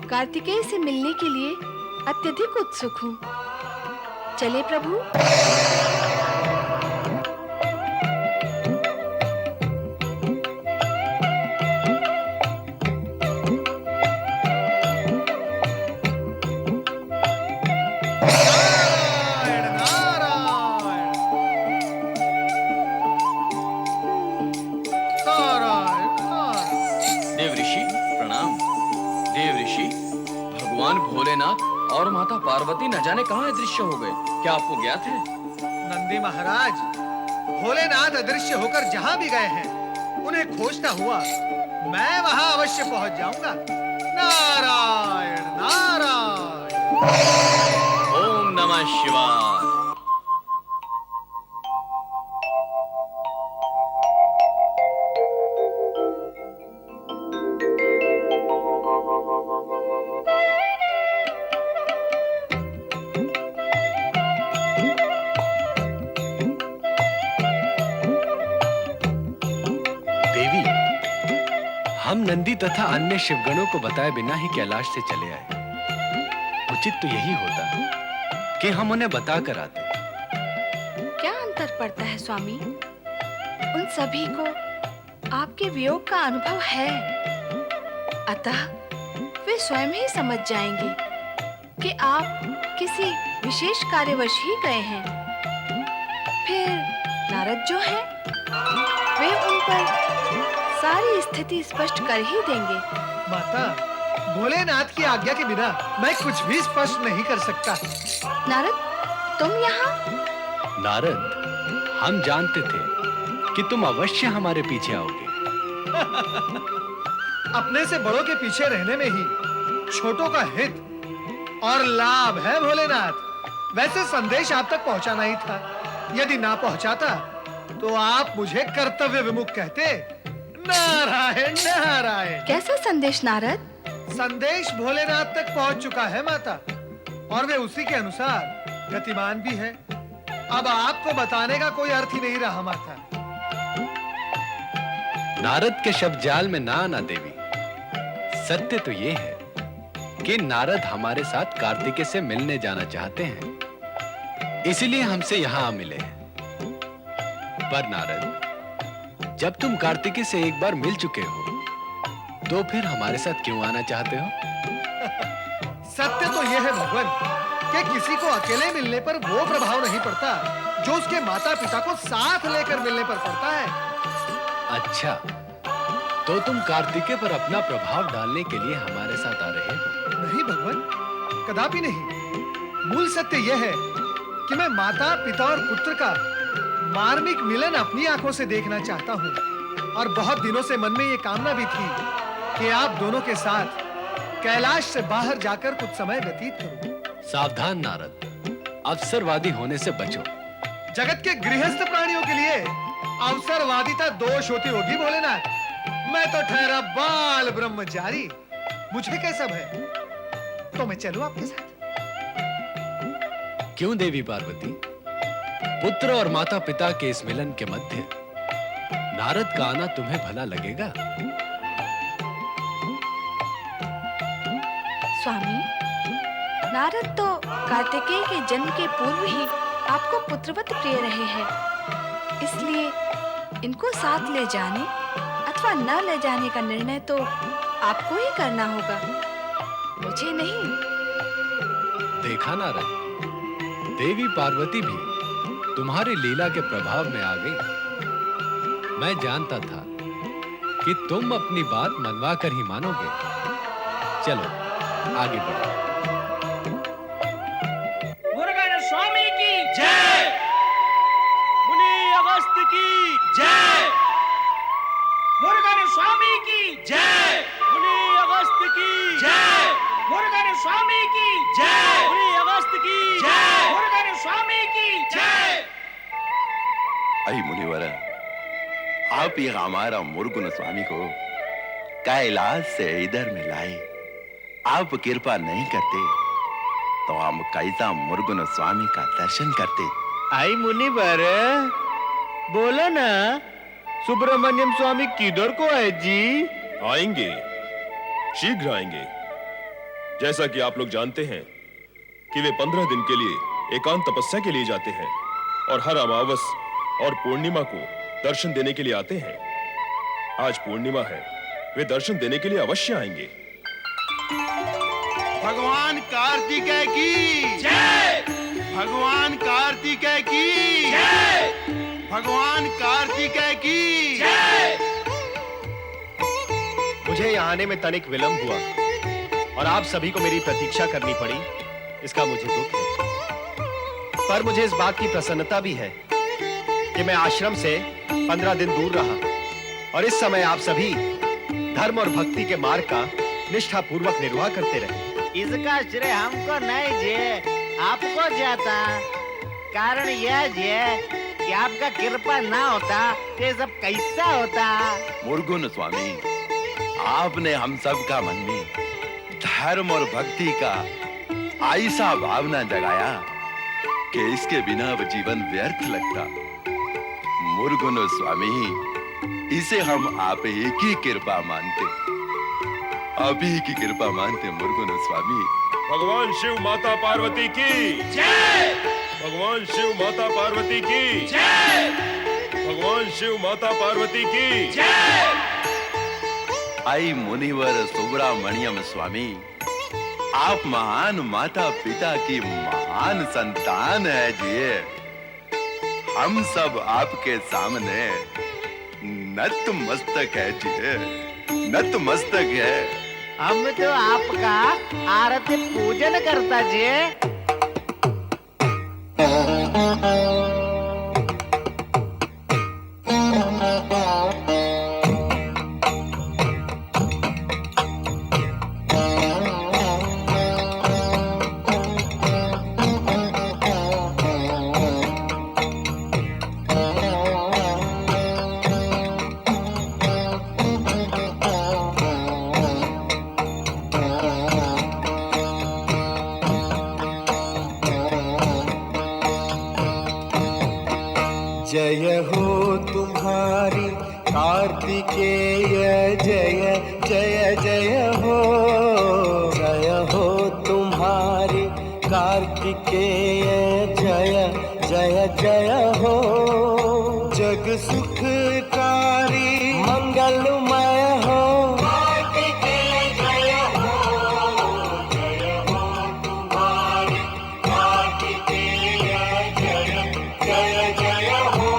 कार्तिकेय से मिलने के लिए अत्यधिक उत्सुक हूँ। चले प्रभु। भगवान भोलेनाथ और माता पार्वती न जाने कहाँ अदृश्य हो गए, क्या आपको ज्ञात है? नंदी महाराज, भोलेनाथ अदृश्य होकर जहाँ भी गए हैं, उन्हें खोजता हुआ मैं वहां अवश्य पहुंच जाऊंगा। नारायण नारायण। ओम नमः शिवाय। देवी, हम नंदी तथा अन्य शिवगणों को बताए बिना ही कैलाश से चले आए। उचित तो यही होता कि हम उन्हें बताकर आते। क्या अंतर पड़ता है स्वामी? उन सभी को आपके वियोग का अनुभव है, अतः वे स्वयं ही समझ जाएंगे कि आप किसी विशेष कार्यवश ही गए हैं। फिर नारद जो हैं, वे उन पर सारी स्थिति स्पष्ट कर ही देंगे। माता, भोलेनाथ की आज्ञा के बिना मैं कुछ भी स्पष्ट नहीं कर सकता। नारद, तुम यहाँ? नारद, हम जानते थे कि तुम अवश्य हमारे पीछे आओगे। अपने से बड़ों के पीछे रहने में ही छोटों का हित और लाभ है भोलेनाथ। वैसे संदेश आप तक पहुंचाना ही था। यदि ना पहुंचाता तो आप मुझे कर्तव्य विमुख कहते। नारायण नारायण। कैसा संदेश नारद? संदेश भोलेनाथ तक पहुंच चुका है माता, और वे उसी के अनुसार गतिमान भी है। अब आपको बताने का कोई अर्थ ही नहीं रहा माता। नारद के शब्द जाल में ना आना देवी। सत्य तो ये है कि नारद हमारे साथ कार्तिकेय से मिलने जाना चाहते हैं, इसीलिए हमसे यहां मिले हैं। पर नारद, जब तुम कार्तिकेय से एक बार मिल चुके हो, तो फिर हमारे साथ क्यों आना चाहते हो? सत्य तो यह है भगवान कि किसी को अकेले मिलने पर वो प्रभाव नहीं पड़ता जो उसके माता पिता को साथ लेकर मिलने पर पड़ता है। अच्छा, तो तुम कार्तिकेय पर अपना प्रभाव डालने के लिए हमारे साथ आ रहे हो? नहीं भगवान, कदापि नहीं। मूल सत्य यह है कि मैं माता पिता और पुत्र का मार्मिक मिलन अपनी आंखों से देखना चाहता हूँ, और बहुत दिनों से मन में ये कामना भी थी कि आप दोनों के साथ कैलाश से बाहर जाकर कुछ समय व्यतीत करूं। सावधान नारद, अवसरवादी होने से बचो। जगत के गृहस्थ प्राणियों के लिए अवसरवादिता दोष होती होगी भोलेनाथ। मैं तो ठहरा बाल ब्रह्मचारी, मुझे कैसा भय? तो मैं चलूं आपके साथ? क्यों देवी पार्वती? पुत्र और माता पिता के इस मिलन के मध्य नारद का आना तुम्हें भला लगेगा? स्वामी, नारद तो कार्तिकेय के जन्म के पूर्व ही आपको पुत्रवत प्रिय रहे हैं, इसलिए इनको साथ ले जाने अथवा न ले जाने का निर्णय तो आपको ही करना होगा, मुझे नहीं। देखा नारद, देवी पार्वती भी तुम्हारी लीला के प्रभाव में आ गई। मैं जानता था कि तुम अपनी बात मनवा कर ही मानोगे। चलो आगे बढ़ो। मुरुगन स्वामी की जय। मुनि अगस्त की जय। मुरुगन स्वामी की जय। मुनि अगस्त की जय। मुरुगन स्वामी की जय। मुनि अगस्त की जय। मुरुगन स्वामी की जय। आई मुनिवर, आप ये हमारा मुरुगन स्वामी को कैलाश से इधर में लाए। आप कृपा नहीं करते तो हम कैसा मुरुगन स्वामी का दर्शन करते। आई मुनिवर, बोलो ना, सुब्रमण्यम स्वामी किधर को है जी? आएंगे, शीघ्र आएंगे। जैसा कि आप लोग जानते हैं कि वे 15 दिन के लिए एकांत तपस्या के लिए जाते हैं और हर अमावस और पूर्णिमा को दर्शन देने के लिए आते हैं। आज पूर्णिमा है, वे दर्शन देने के लिए अवश्य आएंगे। भगवान कार्तिकेय की जय। भगवान कार्तिकेय की जय। भगवान कार्तिकेय की जय। मुझे यहाँ आने में तनिक विलंब हुआ और आप सभी को मेरी प्रतीक्षा करनी पड़ी, इसका मुझे दुख है। पर मुझे इस बात की प्रसन्नता भी है कि मैं आश्रम से 15 दिन दूर रहा और इस समय आप सभी धर्म और भक्ति के मार्ग का निष्ठा पूर्वक निर्वाह करते रहे। इसका श्रेय हमको नहीं जे, आपको जाता। कारण यह जे कि आपका कृपा ना होता ये सब कैसा होता। मुर्गुन स्वामी, आपने हम सब का मन में धर्म और भक्ति का ऐसा भावना जगाया कि इसके बिना अब जीवन व्यर्थ लगता। मुर्गुन स्वामी, इसे हम आप ही की कृपा मानते, आप ही की कृपा मानते मुर्गुन स्वामी। भगवान शिव माता पार्वती की जय। भगवान शिव माता पार्वती की जय। भगवान शिव माता पार्वती की जय। आई मुनिवर सुब्रमण्यम स्वामी, आप महान माता पिता की महान संतान है जी। हम सब आपके सामने नतमस्तक है जी, नतमस्तक है। हम तो आपका आरती पूजन करता जी। जय हो तुम्हारी कार्तिकेय, जय जय जय हो। जय हो तुम्हारी कार्तिकेय, जय जय जय हो। जग सुखकारी मंगलमय हो। कार्तिकेय जय हो। जय हो तुम्हारी कार्तिकेय, जय जय जय हो।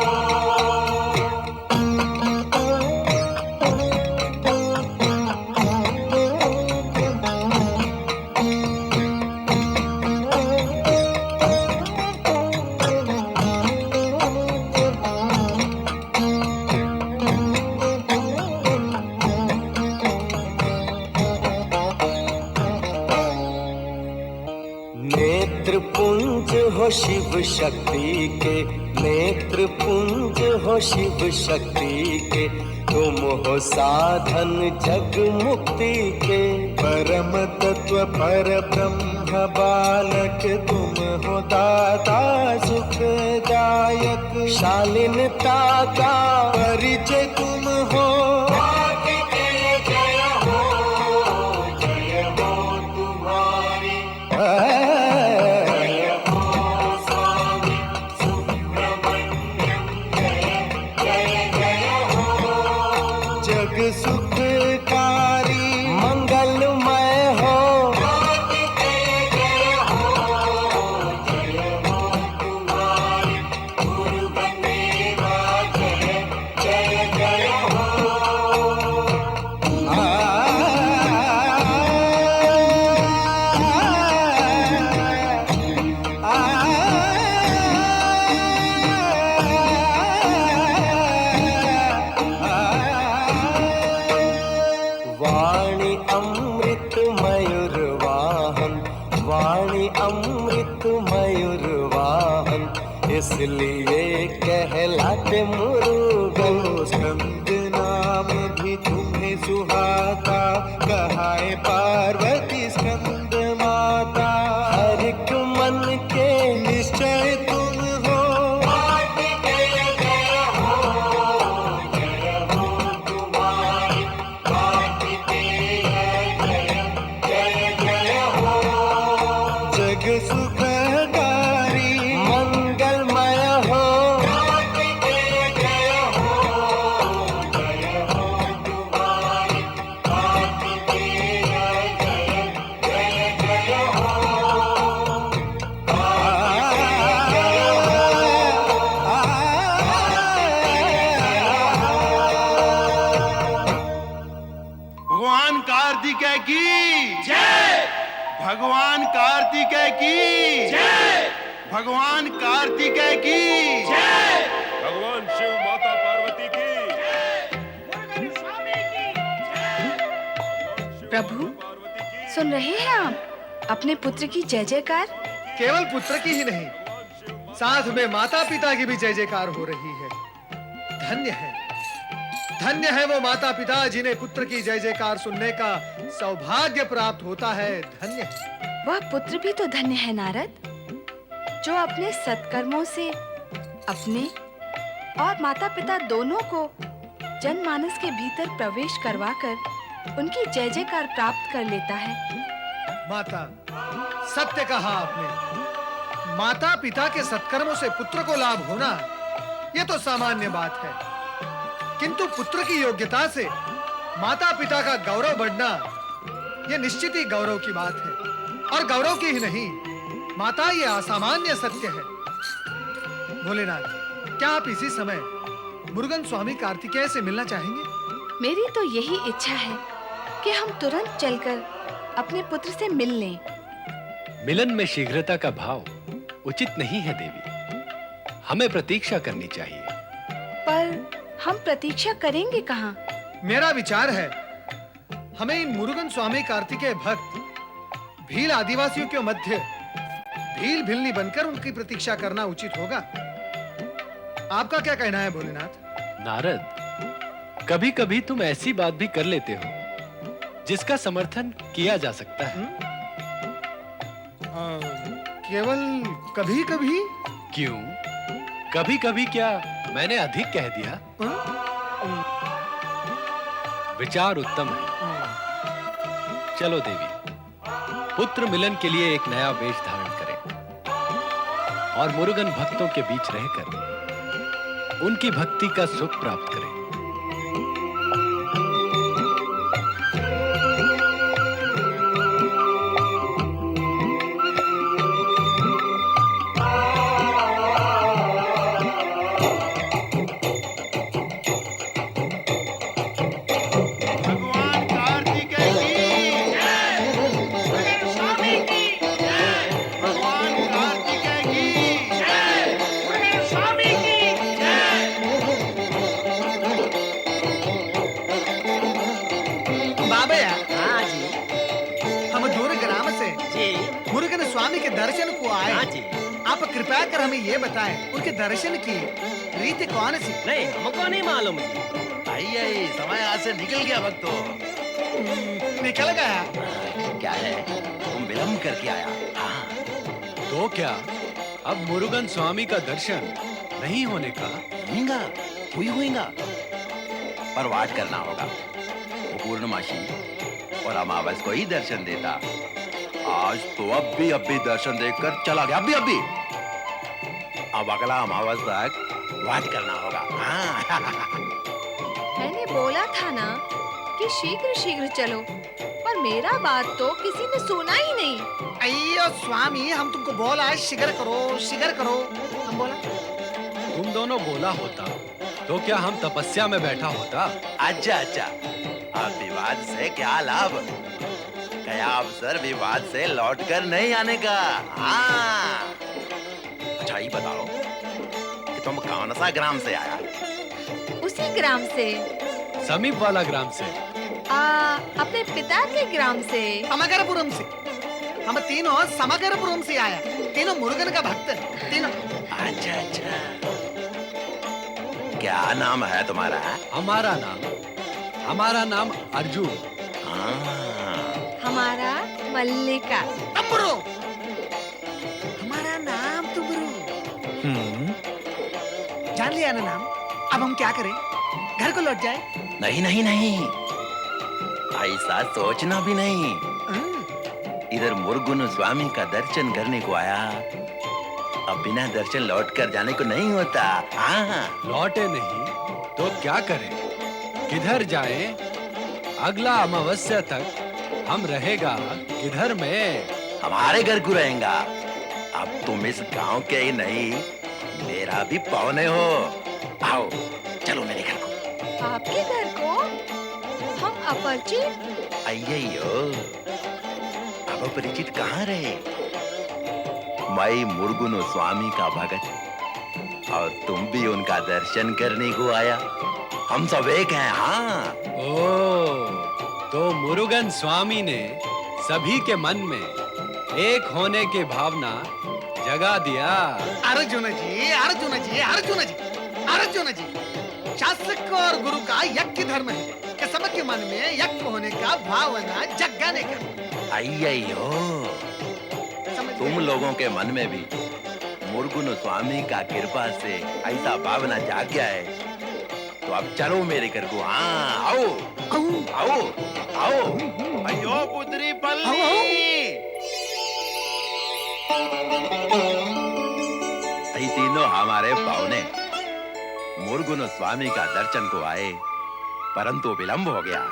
नेत्र पुंज हो शिव शक्ति के, नेत्र पुंज हो शिव शक्ति के। तुम हो साधन जग मुक्ति के। परम तत्व पर ब्रह्म बालक, तुम हो दाता सुखदायक। शालीनता का परिचय तुम हो। जय हो, जय हो तुम्हारी। जग सुखकारी मंगलमय हो। जय हो, जय हो तुम्हारी गुरु बंदेवा, जय जय जय हो। वाणी अमृत मयूर वाहन, वाणी अमृत मयूर वाहन। इसलिए कहलाते मुरुगन। स्कंद नाम भी तुम्हें सुहाता, कहाए पार्वती स्कंद माता। हर एक मन के निश्चय तुम हो। जय हो, जय हो तुम्हारी कार्तिकेय, जय जय जय हो। जग सुखकारी मंगलमय हो। जय हो, जय हो तुम्हारी कार्तिकेय, जय जय जय हो। भगवान कार्तिकेय की जय। भगवान कार्तिकेय की जय। भगवान कार्तिकेय की जय। भगवान शिव माता पार्वती की मुर्गन स्वामी की जय। प्रभु, सुन रहे हैं आप अपने पुत्र की जय जयकार? केवल पुत्र की ही नहीं, साथ में माता पिता की भी जय जयकार हो रही है। धन्य है वो माता पिता जिन्हें पुत्र की जय जयकार सुनने का सौभाग्य प्राप्त होता है। धन्य है। वह पुत्र भी तो धन्य है नारद, जो अपने सत्कर्मों से अपने और माता पिता दोनों को जनमानस के भीतर प्रवेश करवाकर उनकी जय जयकार प्राप्त कर लेता है। माता, सत्य कहा आपने। माता पिता के सत्कर्मों से पुत्र को लाभ होना, यह तो सामान्य बात है, किंतु पुत्र की योग्यता से माता पिता का गौरव बढ़ना, यह निश्चित ही गौरव की बात है। और गौरव की ही नहीं माता, यह असामान्य सत्य है। भोलेनाथ, क्या आप इसी समय मुरुगन स्वामी कार्तिकेय से मिलना चाहेंगे? मेरी तो यही इच्छा है कि हम तुरंत चलकर अपने पुत्र से मिल लें। मिलन में शीघ्रता का भाव उचित नहीं है देवी, हमें प्रतीक्षा करनी चाहिए। पर हम प्रतीक्षा करेंगे कहाँ? मेरा विचार है, हमें इन मुरुगन स्वामी कार्तिकेय भक्त भील आदिवासियों के मध्य भील भिलनी बनकर उनकी प्रतीक्षा करना उचित होगा। आपका क्या कहना है भोलेनाथ? नारद, कभी कभी तुम ऐसी बात भी कर लेते हो जिसका समर्थन किया जा सकता है। केवल कभी कभी? क्यों कभी कभी? क्या मैंने अधिक कह दिया? विचार उत्तम है। चलो देवी, पुत्र मिलन के लिए एक नया वेश धारण करें और मुरुगन भक्तों के बीच रहकर उनकी भक्ति का सुख प्राप्त करें। स्वामी के दर्शन को आए। आप कृपया कर हमें ये बताएं, उनके दर्शन की रीति कौन सी? नहीं, हमको नहीं मालूम। आई समय आज से निकल गया भक्तो। निकल गया? क्या है, तुम विलम्ब करके आया? हाँ। तो क्या अब मुरुगन स्वामी का दर्शन नहीं होने का? होगा, पर वाट करना होगा। वो पूर्णमासी और अमावस को ही दर्शन देता। आज तो अभी दर्शन देकर चला गया, अभी। अब अगला अमावस तक वाट करना होगा। हाँ। मैंने बोला था ना कि शीघ्र चलो, पर मेरा बात तो किसी ने सुना ही नहीं। अయ్యో स्वामी, हम तुमको बोला है शीघ्र करो। हम बोला तुम दोनों बोला होता तो क्या हम तपस्या में बैठा होता? अच्छा, अब विवाद से क्या लाभ? गया अवसर विवाद से लौटकर नहीं आने का। हाँ। अच्छा ये बताओ कि तुम कौन सा ग्राम से आया? उसी ग्राम से। समीप वाला ग्राम से? अपने पिता के ग्राम से। समगरपुरम से। हम तीनों समगरपुरम से आया, तीनों मुरुगन का भक्त तीनों। अच्छा। क्या नाम है तुम्हारा? हमारा नाम अर्जुन। हमारा मल्लिका। तंबरू। हमारा नाम तुबरू। जान लिया ना नाम? अब हम क्या करें? घर को लौट जाए? नहीं, ऐसा सोचना भी नहीं। इधर मुरुगन स्वामी का दर्शन करने को आया, अब बिना दर्शन लौट कर जाने को नहीं होता। हाँ। लौटे नहीं तो क्या करें? किधर जाएं? अगला अमावस्या तक हम रहेगा किधर में? हमारे घर को रहेगा। अब तुम इस गांव के ही नहीं, मेरा भी पौने हो। आओ चलो मेरे घर को। आपके घर को? हम अपरिचित? अय्यो, अब अपरिचित कहाँ रहे? मैं मुरुगन स्वामी का भगत और तुम भी उनका दर्शन करने को आया। हम सब एक हैं। हाँ। ओ, तो मुरुगन स्वामी ने सभी के मन में एक होने की भावना जगा दिया। अर्जुन जी, अर्जुन जी, अर्जुन जी, अर्जुन जी, शासक और गुरु का यज्ञ धर्म है कि सबके मन में यज्ञ होने का भावना जगाने का। अय्यो, तुम लोगों के मन में भी मुरुगन स्वामी का कृपा से ऐसा भावना जाग गया है, तो अब चलो मेरे घर को। हाँ, आओ आओ आओ आओ। अयो पुत्री पल्ली, ये तीनों हमारे पावने मुरुगन स्वामी का दर्शन को आए, परंतु विलंब हो गया।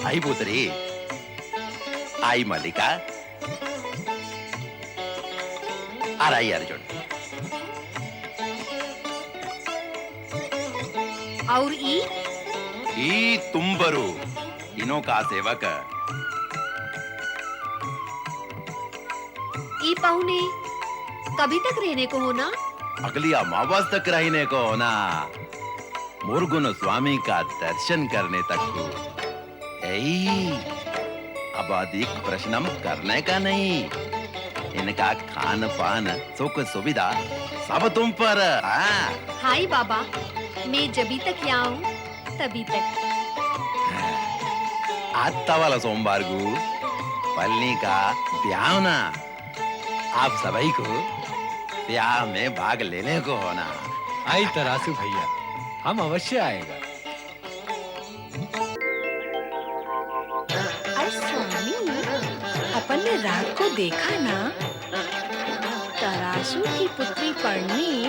आई पुत्री, आई मल्लिका, और आई अर्जुन। और ई तुम्बरू, इनों का सेवक। ई पाहुने कभी तक रहने को होना? अगली अमावस तक रहने को होना। मुरुगन स्वामी का दर्शन करने तक को। अब अधिक प्रश्न करने का नहीं, इनका खान पान सुख सुविधा सब तुम पर। हाँ। हाय बाबा, मैं जभी तक यहाँ हूँ तभी तक। आता वाला सोमवार को पल्ली का ब्याह ना, आप सभी को ब्याह में भाग लेने को होना। आई तरासू भैया, हम अवश्य आएगा। अरे स्वामी, अपन ने रात को देखा ना, तरासू की पुत्री पढ़नी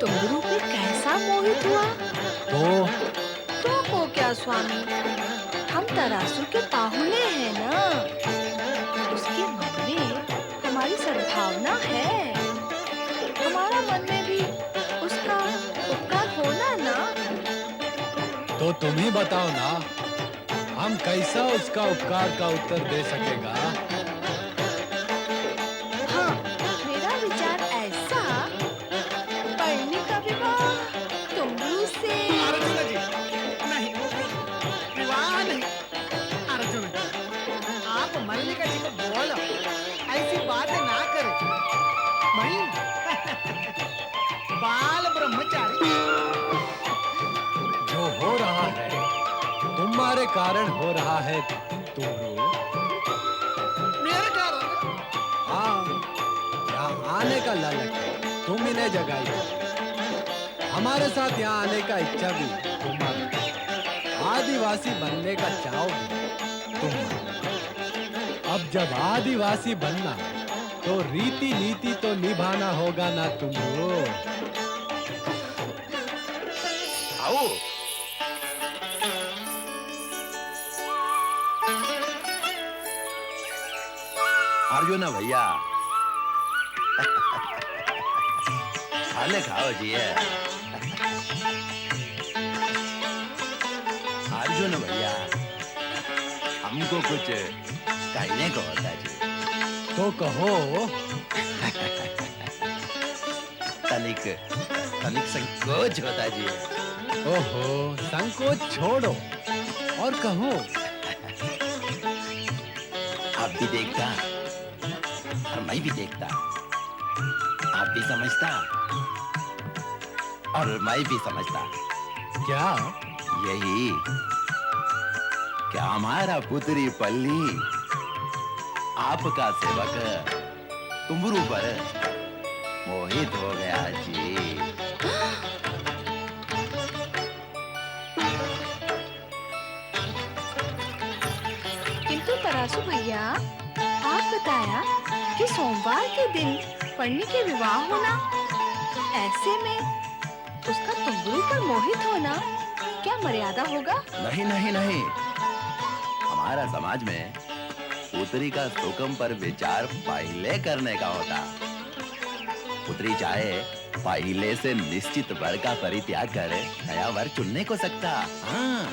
तुम्बरू पे कैसा मोहित हुआ। तो को क्या स्वामी, हम तरासू के पाहुने हैं ना, उसके मन में हमारी सद्भावना है, हमारा मन में भी उसका उपकार होना ना। तो तुम ही बताओ ना, हम कैसा उसका उपकार का उत्तर दे सकेगा। हाँ, मेरा विचार ऐसा, पढ़ने का विवाह तुम्बरू से। अर्जुन जी, नहीं, विवाह नहीं। अर्जुन जी, आप मल्लिका जी को बोलो, ऐसी बातें ना करें। मैं बाल ब्रह्मचारी। जो हो रहा है तुम्हारे कारण हो रहा है तुम्बरू। मेरे कारण? हाँ, यहाँ आने का लालच है, तुम इन्हें जगाई थी। हमारे साथ यहाँ आने का इच्छा भी तुम्हारा, आदिवासी बनने का चाव भी तुम्हारा। अब जब आदिवासी बनना, तो रीति नीति तो निभाना होगा ना तुमको। आओ। अर्जुन भैया, खाने खाओ जी। अर्जुन भैया, हमको कुछ कहने को होता जी। तो कहो। तनिक तनिक संकोच होता जी। ओहो, संकोच छोड़ो और कहो। आप भी देखता और मैं भी देखता, आप भी समझता और मैं भी समझता। क्या? यही कि हमारा पुत्री पल्ली आपका सेवक तुम्बरू पर मोहित हो गया जी। किंतु तरासू भैया, आप बताया कि सोमवार के दिन पढ़ने के विवाह होना, ऐसे में उसका तुम्बरू पर मोहित होना क्या मर्यादा होगा? नहीं नहीं नहीं, हमारा समाज में पुत्री का सुकम पर विचार पहले करने का होता। पुत्री चाहे पहले से निश्चित वर का परित्याग कर नया वर चुनने को सकता। हाँ।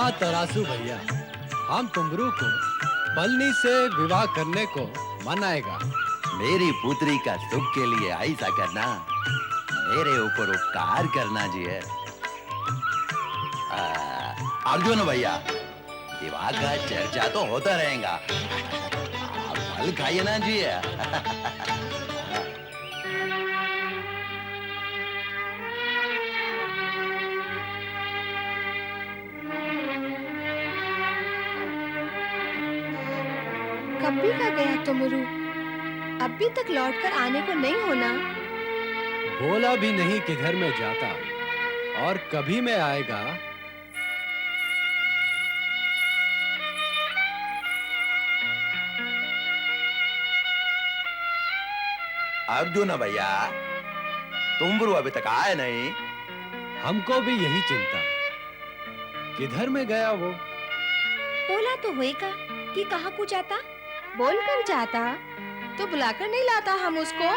हाँ तरासू भैया, हम तुमरू को पलनी से विवाह करने को मनाएगा। मेरी पुत्री का सुख के लिए ऐसा करना मेरे ऊपर उपकार करना जी है। अर्जुन भैया, विवाह का चर्चा तो होता रहेगा, आप फल खाइए ना जी है। कब भी का गया तुमरू, अभी तक लौटकर आने को नहीं होना। बोला भी नहीं किधर में जाता और कभी में आएगा। अर्जुन भैया, तुमरू अभी तक आए नहीं। हमको भी यही चिंता, किधर में गया वो। बोला तो होएगा कि कहाँ को जाता, बोल कर जाता तो बुलाकर नहीं लाता हम उसको।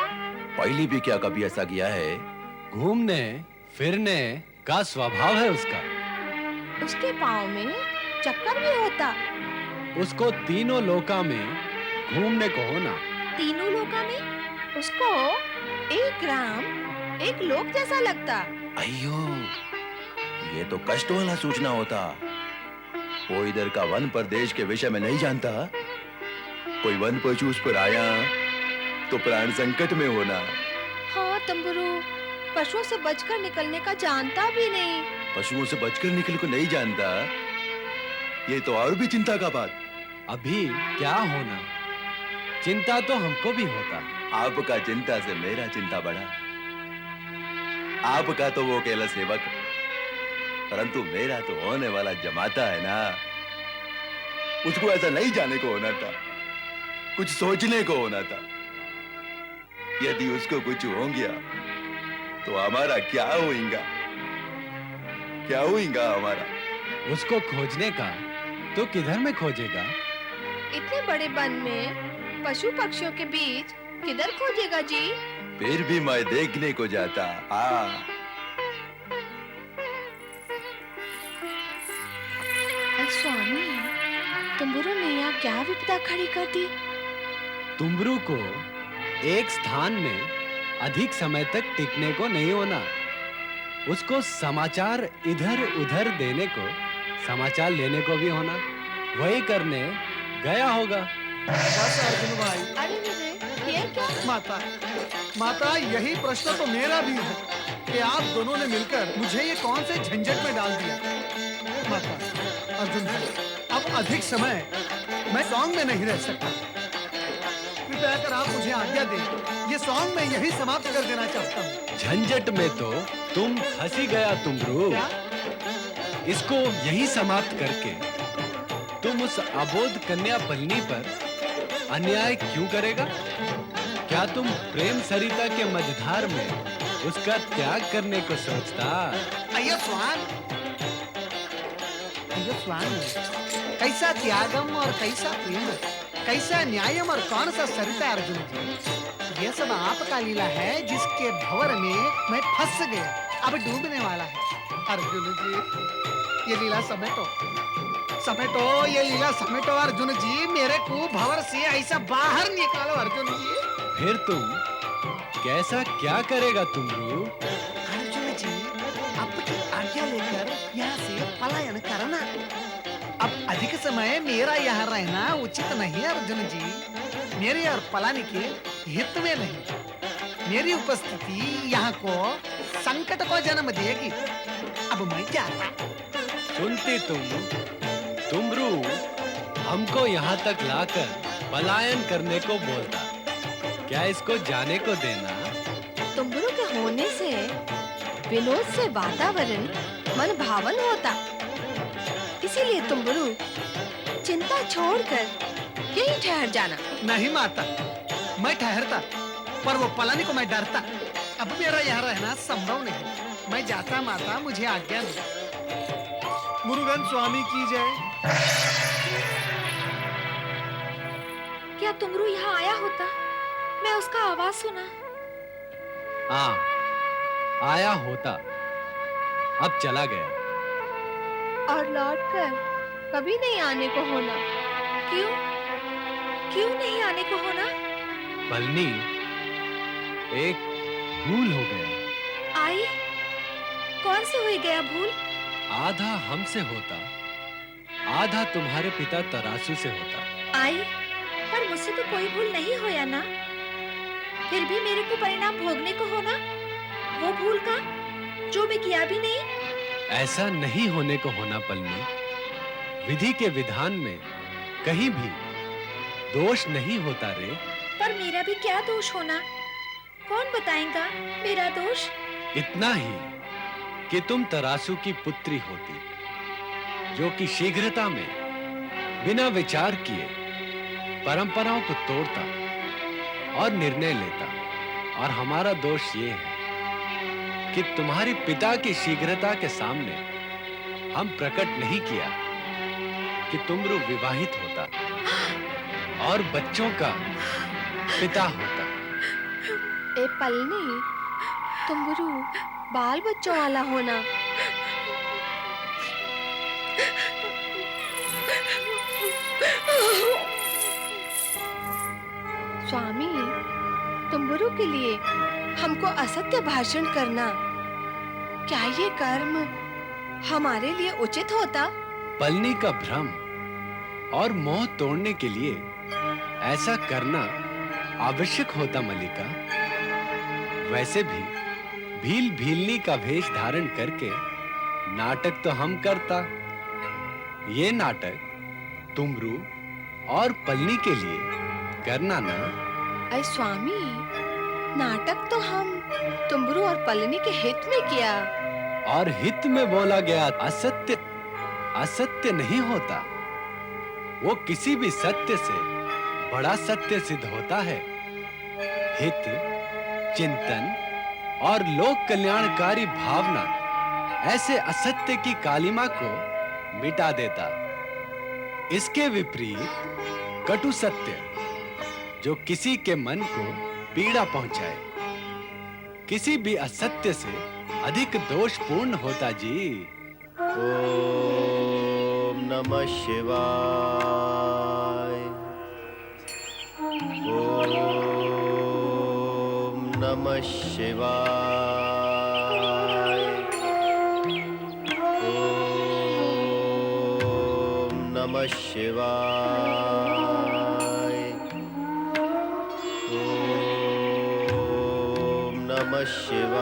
पहले भी क्या कभी ऐसा किया है? घूमने फिरने का स्वभाव है उसका। उसके पाँव में चक्कर भी होता। उसको तीनों लोका में घूमने को होना। तीनों लोका में उसको एक ग्राम एक लोक जैसा लगता। अयो, ये तो कष्ट वाला सूचना होता। वो इधर का वन प्रदेश के विषय में नहीं जानता। कोई वन पशु उस पर आया तो प्राण संकट में होना। हाँ तंबरू, पशुओं से बचकर निकलने का जानता भी नहीं। पशुओं से बचकर निकलने को नहीं जानता, ये तो और भी चिंता का बात। अभी क्या होना, चिंता तो हमको भी होता। आपका चिंता से मेरा चिंता बढ़ा। आपका तो वो अकेला सेवक, परंतु मेरा तो होने वाला जमाता है ना। उसको ऐसा नहीं जाने को होना था, कुछ सोचने को होना था। यदि उसको कुछ हो गया तो हमारा क्या होगा? क्या होगा हमारा? उसको खोजने का तो किधर में खोजेगा? इतने बड़े वन में पशु पक्षियों के बीच किधर खोजेगा जी? फिर भी मैं देखने को जाता। हाँ, स्वामी, तुमरू ने यहाँ क्या विपदा खड़ी कर दी? तुमरू को एक स्थान में अधिक समय तक टिकने को नहीं होना। उसको समाचार इधर उधर देने को, समाचार लेने को भी होना। वही करने गया होगा। अर्जुन भाई, अरे ये क्या? माता, यही प्रश्न तो मेरा भी है कि आप दोनों ने मिलकर मुझे ये कौन से झंझट में डाल दिया। माता, अर्जुन भाई, अब अधिक समय मैं सॉन्ग में नहीं रह सकता। कृपया कर आप मुझे आज्ञा दें। ये सॉन्ग मैं यही समाप्त कर देना चाहता हूँ। झंझट में तो तुम फंसी गया तुमरू। इसको यही समाप्त करके तुम उस अबोध कन्या पलनी पर अन्याय क्यों करेगा? क्या तुम प्रेम सरिता के मझधार में उसका त्याग करने को सोचता? अयो स्वामी, कैसा त्यागम और कैसा प्रेम, कैसा न्यायम और कौन सा सरिता अर्जुन जी। ये सब आपका लीला है जिसके भंवर में मैं फंस गया, अब डूबने वाला है। अर्जुन जी, ये लीला समेटो, ये लीला समेटो अर्जुन जी। मेरे को भंवर से ऐसा बाहर निकालो अर्जुन जी। फिर तुम कैसा क्या करेगा तुमरू? अर्जुन जी, आपकी आज्ञा लेकर यहाँ से पलायन करना। अब अधिक समय मेरा यहाँ रहना उचित नहीं अर्जुन जी। मेरे और पलानी के हित में नहीं। मेरी उपस्थिति यहाँ को संकट को जन्म देगी। अब मैं जाता। सुनती तुमरू हमको यहाँ तक लाकर पलायन करने को बोलता। क्या इसको जाने को देना? तुमरू के होने से विनोद से वातावरण मन भावन होता। इसीलिए तुमरू चिंता छोड़कर यहीं ठहर जाना। नहीं माता, मैं ठहरता, पर वो पलानी को मैं डरता। अब मेरा यहाँ रहना संभव नहीं। मैं जाता माता, मुझे आज्ञा दो। मुरुगन स्वामी की जय। क्या तुमरू यहाँ आया होता? मैं उसका आवाज सुना। हाँ, आया होता, अब चला गया। और लौटकर कभी नहीं आने को होना। क्यों? क्यों नहीं आने को होना? पलनी, एक भूल हो गया। आई? कौन से हुई गया भूल? आधा हमसे होता, आधा तुम्हारे पिता तरासू से होता। आई, पर मुझसे तो कोई भूल नहीं होया ना। फिर भी मेरे को परिणाम भोगने को होना, वो भूल का जो मैं किया भी नहीं। ऐसा नहीं होने को होना पलनी। विधि के विधान में कहीं भी दोष नहीं होता रे। पर मेरा भी क्या दोष होना? कौन बताएगा मेरा दोष? इतना ही कि तुम तरासू की पुत्री होती, जो कि शीघ्रता में बिना विचार किए परंपराओं को तोड़ता और निर्णय लेता। और हमारा दोष ये है कि तुम्हारे पिता की शीघ्रता के सामने हम प्रकट नहीं किया कि तुमरू विवाहित होता और बच्चों का पिता होता। ए पलनी, तुमरू बाल बच्चों वाला होना। स्वामी, तुम्बरू के लिए हमको असत्य भाषण करना, क्या ये कर्म हमारे लिए उचित होता? पलनी का भ्रम और मोह तोड़ने के लिए ऐसा करना आवश्यक होता मल्लिका। वैसे भी भील भीलनी का वेश धारण करके नाटक तो हम करता। ये नाटक तुमरू और पलनी के लिए करना ना। अरे स्वामी, नाटक तो हम तुम्बरू और पलनी के हित में किया। और हित में बोला गया असत्य असत्य नहीं होता। वो किसी भी सत्य से बड़ा सत्य सिद्ध होता है। हित, चिंतन और लोक कल्याणकारी भावना ऐसे असत्य की कालिमा को मिटा देता। इसके विपरीत कटु सत्य, जो किसी के मन को पीड़ा पहुंचाए, किसी भी असत्य से अधिक दोषपूर्ण होता जी। ओम नमः शिवाय। ओम नमः शिवाय। ओम नमः शिवाय। ओम नमः शिवाय।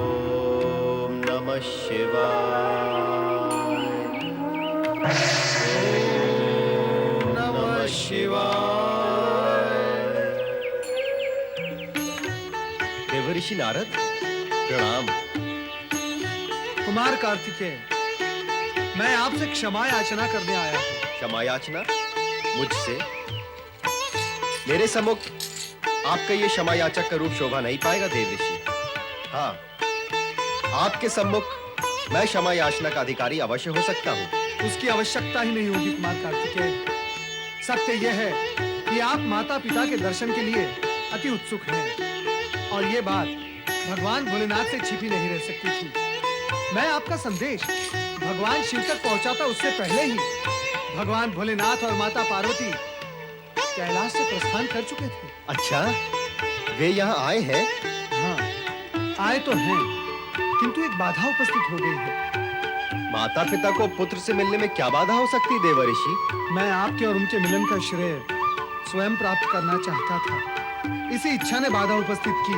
ओम नमः शिवाय। ओम नमः शिवाय। देवऋषि नारद, प्रणाम। कुमार कार्तिकेय, मैं आपसे क्षमा याचना करने आया हूँ। क्षमा याचना मुझसे? मेरे सम्मुख आपका ये क्षमा याचक का रूप शोभा नहीं पाएगा देवऋषि। हाँ, आपके सम्मुख मैं क्षमा याचना का अधिकारी अवश्य हो सकता हूँ। उसकी आवश्यकता ही नहीं होगी कुमार कार्तिकेय। सत्य यह है कि आप माता पिता के दर्शन के लिए अति उत्सुक हैं और ये बात भगवान भोलेनाथ से छिपी नहीं रह सकती थी। मैं आपका संदेश भगवान शिव तक पहुंचाता उससे पहले ही भगवान भोलेनाथ और माता पार्वती कैलाश से प्रस्थान कर चुके थे। अच्छा, वे यहाँ आए हैं? हाँ, आए तो हैं, किंतु एक बाधा उपस्थित हो गई है। माता पिता को पुत्र से मिलने में क्या बाधा हो सकती है देवऋषि? मैं आपके और उनके मिलन का श्रेय स्वयं प्राप्त करना चाहता था। इसी इच्छा ने बाधा उपस्थित की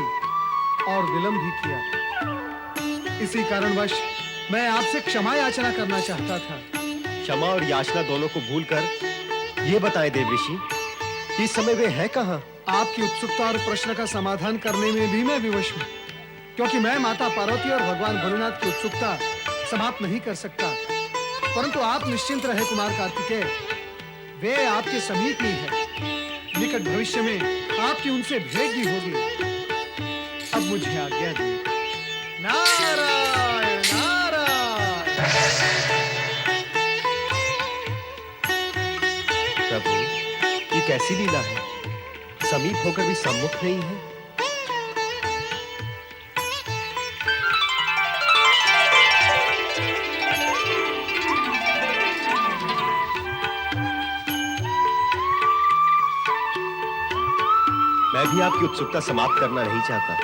और विलंब भी किया। इसी कारणवश मैं आपसे क्षमा याचना करना चाहता था। क्षमा और याचना दोनों को भूलकर ये बताएं देवऋषि, कि इस समय वे हैं कहाँ? आपकी उत्सुकता और प्रश्न का समाधान करने में भी मैं विवश हूँ, क्योंकि मैं माता पार्वती और भगवान भोलेनाथ की उत्सुकता समाप्त नहीं कर सकता। परंतु आप निश्चिंत रहे कुमार कार्तिकेय, वे आपके समीप ही है। निकट भविष्य में आपकी उनसे भेंट भी होगी। अब मुझे आज्ञा दी। नारायण नारायण। प्रभु, ये कैसी लीला है? समीप होकर भी सम्मुख नहीं है। मैं भी आपकी उत्सुकता समाप्त करना नहीं चाहता।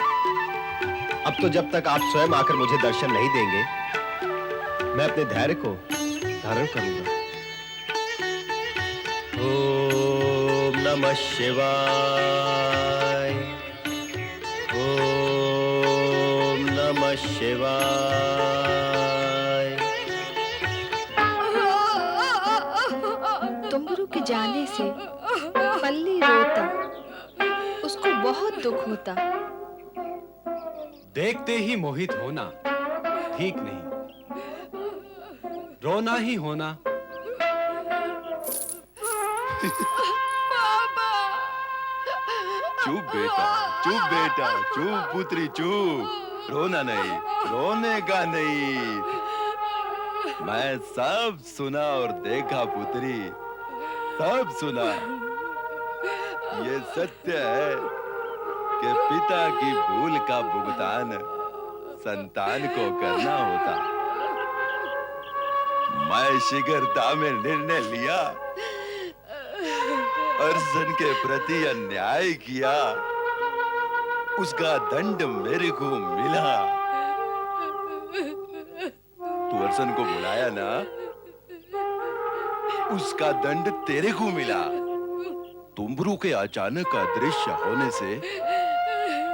अब तो जब तक आप स्वयं आकर मुझे दर्शन नहीं देंगे, मैं अपने धैर्य को धारण करूंगा। ओम नमः शिवाय। ओम नमः शिवाय। तुम्बरू के जाने से पल्ली रोता, उसको बहुत दुख होता। देखते ही मोहित होना ठीक नहीं, रोना ही होना। चुप बेटा, चुप बेटा, चुप पुत्री चुप। रोना नहीं, रोने का नहीं। मैं सब सुना और देखा पुत्री, सब सुना। ये सत्य है कि पिता की भूल का भुगतान संतान को करना होता। मैं शीघ्रता में निर्णय लिया, अर्जुन के प्रति अन्याय किया, उसका दंड मेरे को मिला। तू अर्जुन को बुलाया ना, उसका दंड तेरे को मिला। तुम्बरू के अचानक अदृश्य होने से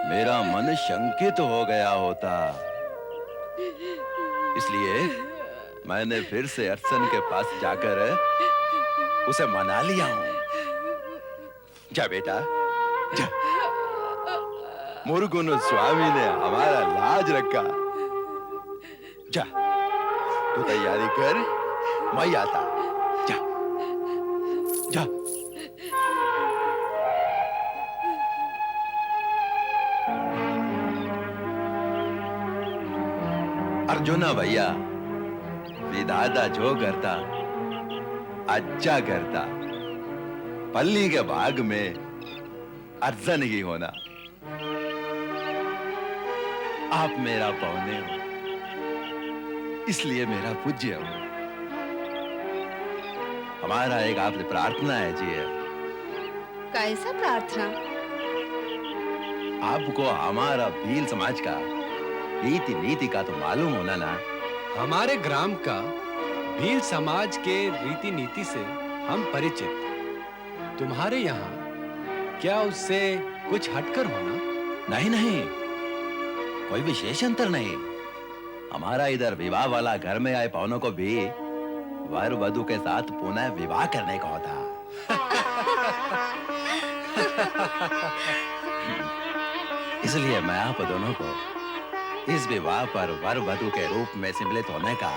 मेरा मन शंकित हो गया होता, इसलिए मैंने फिर से अर्जुन के पास जाकर उसे मना लिया हूं। जा बेटा, जा। मुरुगन स्वामी ने हमारा लाज रखा। जा, तू तैयारी कर, मैं आता। जा, जा। अर्जुना भैया, विधाता जो करता अच्छा करता। पल्ली के भाग में अर्जुन ही होना। आप मेरा पौने हो, इसलिए मेरा पूज्य हो। हमारा एक आपसे प्रार्थना है जी। कैसा प्रार्थना? आपको हमारा भील समाज का रीति नीति का तो मालूम होना ना। हमारे ग्राम का भील समाज के रीति नीति से हम परिचित। तुम्हारे यहाँ क्या उससे कुछ हटकर होना? नहीं नहीं, कोई विशेष अंतर नहीं। हमारा इधर विवाह वाला घर में आए पौनों को भी वर वधु के साथ पुनः विवाह करने का होता। इसलिए मैं आप दोनों को इस विवाह पर वर वधु के रूप में सम्मिलित होने का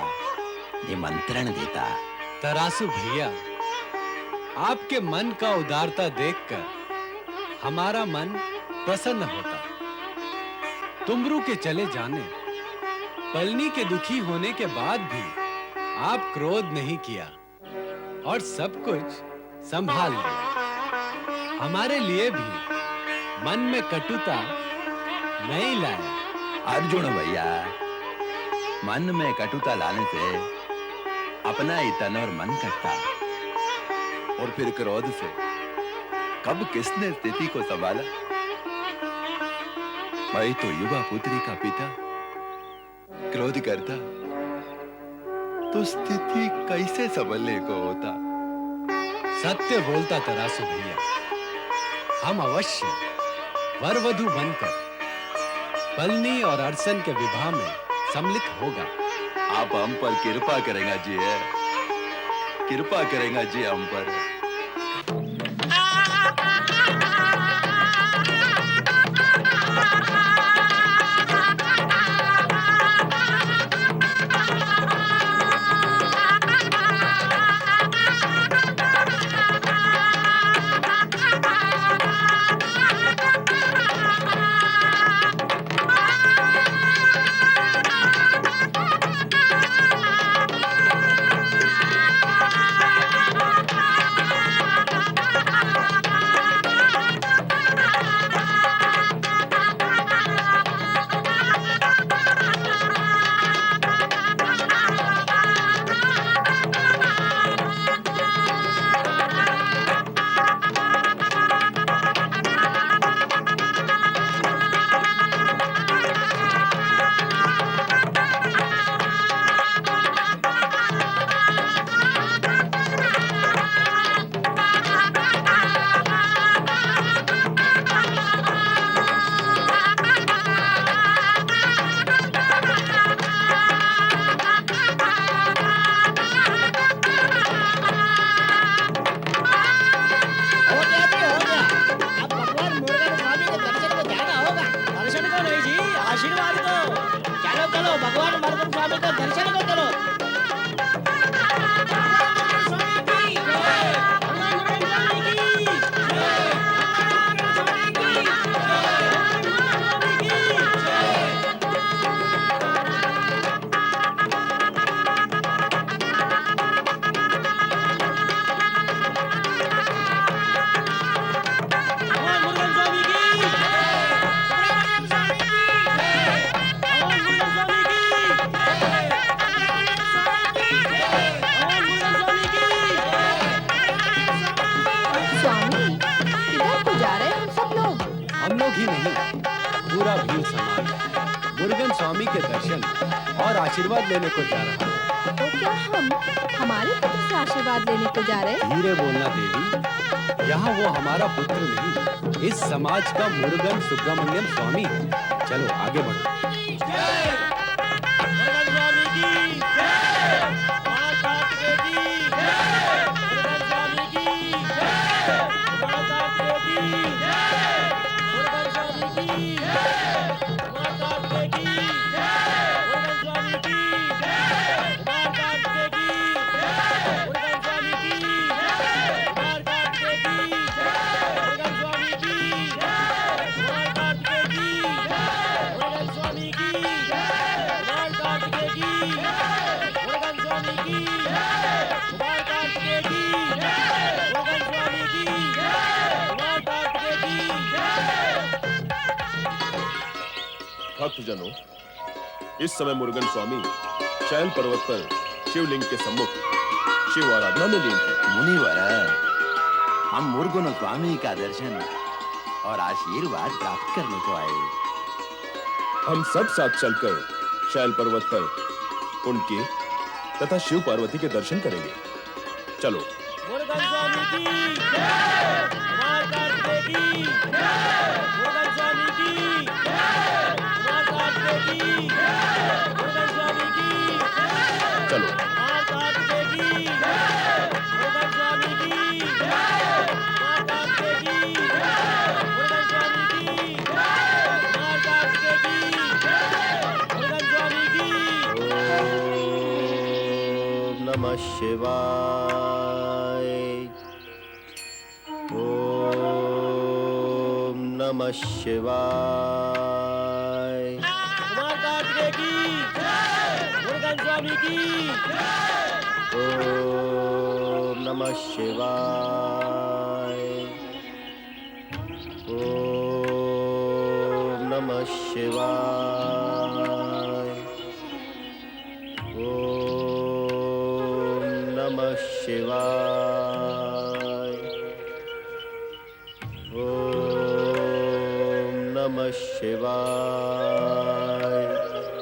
निमंत्रण देता। तरासु भैया, आपके मन का उदारता देखकर हमारा मन प्रसन्न होता। तुम्बरू के चले जाने, पलनी के दुखी होने के बाद भी आप क्रोध नहीं किया और सब कुछ संभाल लिया। हमारे लिए भी मन में कटुता नहीं लाया। अर्जुन भैया, मन में कटुता लाने से अपना ही तन और मन कटता, और फिर क्रोध से कब किसने स्थिति को संभाला। मैं तो युवा पुत्री का पिता क्रोध करता तो स्थिति कैसे संभलने को होता। सत्य बोलता तरासु भैया, हम अवश्य वर वधु बनकर पलनी और अर्जुन के विवाह में सम्मिलित होगा। आप हम पर कृपा करेंगे जी, कृपा करेंगे जी हम पर। हम लोग ही नहीं, पूरा भील समाज मुरुगन स्वामी के दर्शन और आशीर्वाद लेने को जा रहा है। तो क्या हम हमारे पुत्र से आशीर्वाद लेने को जा रहे हैं? धीरे बोलना देवी, यहाँ वो हमारा पुत्र नहीं, इस समाज का मुरुगन सुब्रमण्यम स्वामी है। चलो आगे बढ़ो। भक्तजनों, इस समय मुरुगन स्वामी शैल पर्वत पर शिवलिंग के सम्मुख शिव आराधना में लीन है। मुनिवर, हम मुरुगन स्वामी का दर्शन और आशीर्वाद प्राप्त करने को आए। हम सब साथ चलकर शैल पर्वत पर उनके तथा शिव पार्वती के दर्शन करेंगे। चलो। मुरुगन स्वामी की जय, कुमार कार्तिकेय की जय, मुरुगन स्वामी की जय, कुमार कार्तिकेय की जय, मुरुगन स्वामी की जय, चलो। कुमार कार्तिकेय की जय, मुरुगन स्वामी की जय, कुमार कार्तिकेय की जय, मुरुगन स्वामी की जय, कुमार कार्तिकेय की जय, मुरुगन स्वामी की। ओम नमः शिवाय। ओम नमः शिवाय। कुमार कार्तिकेय की जय, मुरुगन स्वामी की जय। ओम नमः शिवाय। ओम नमः शिवाय। ओम नमः शिवाय। नमः शिवाय।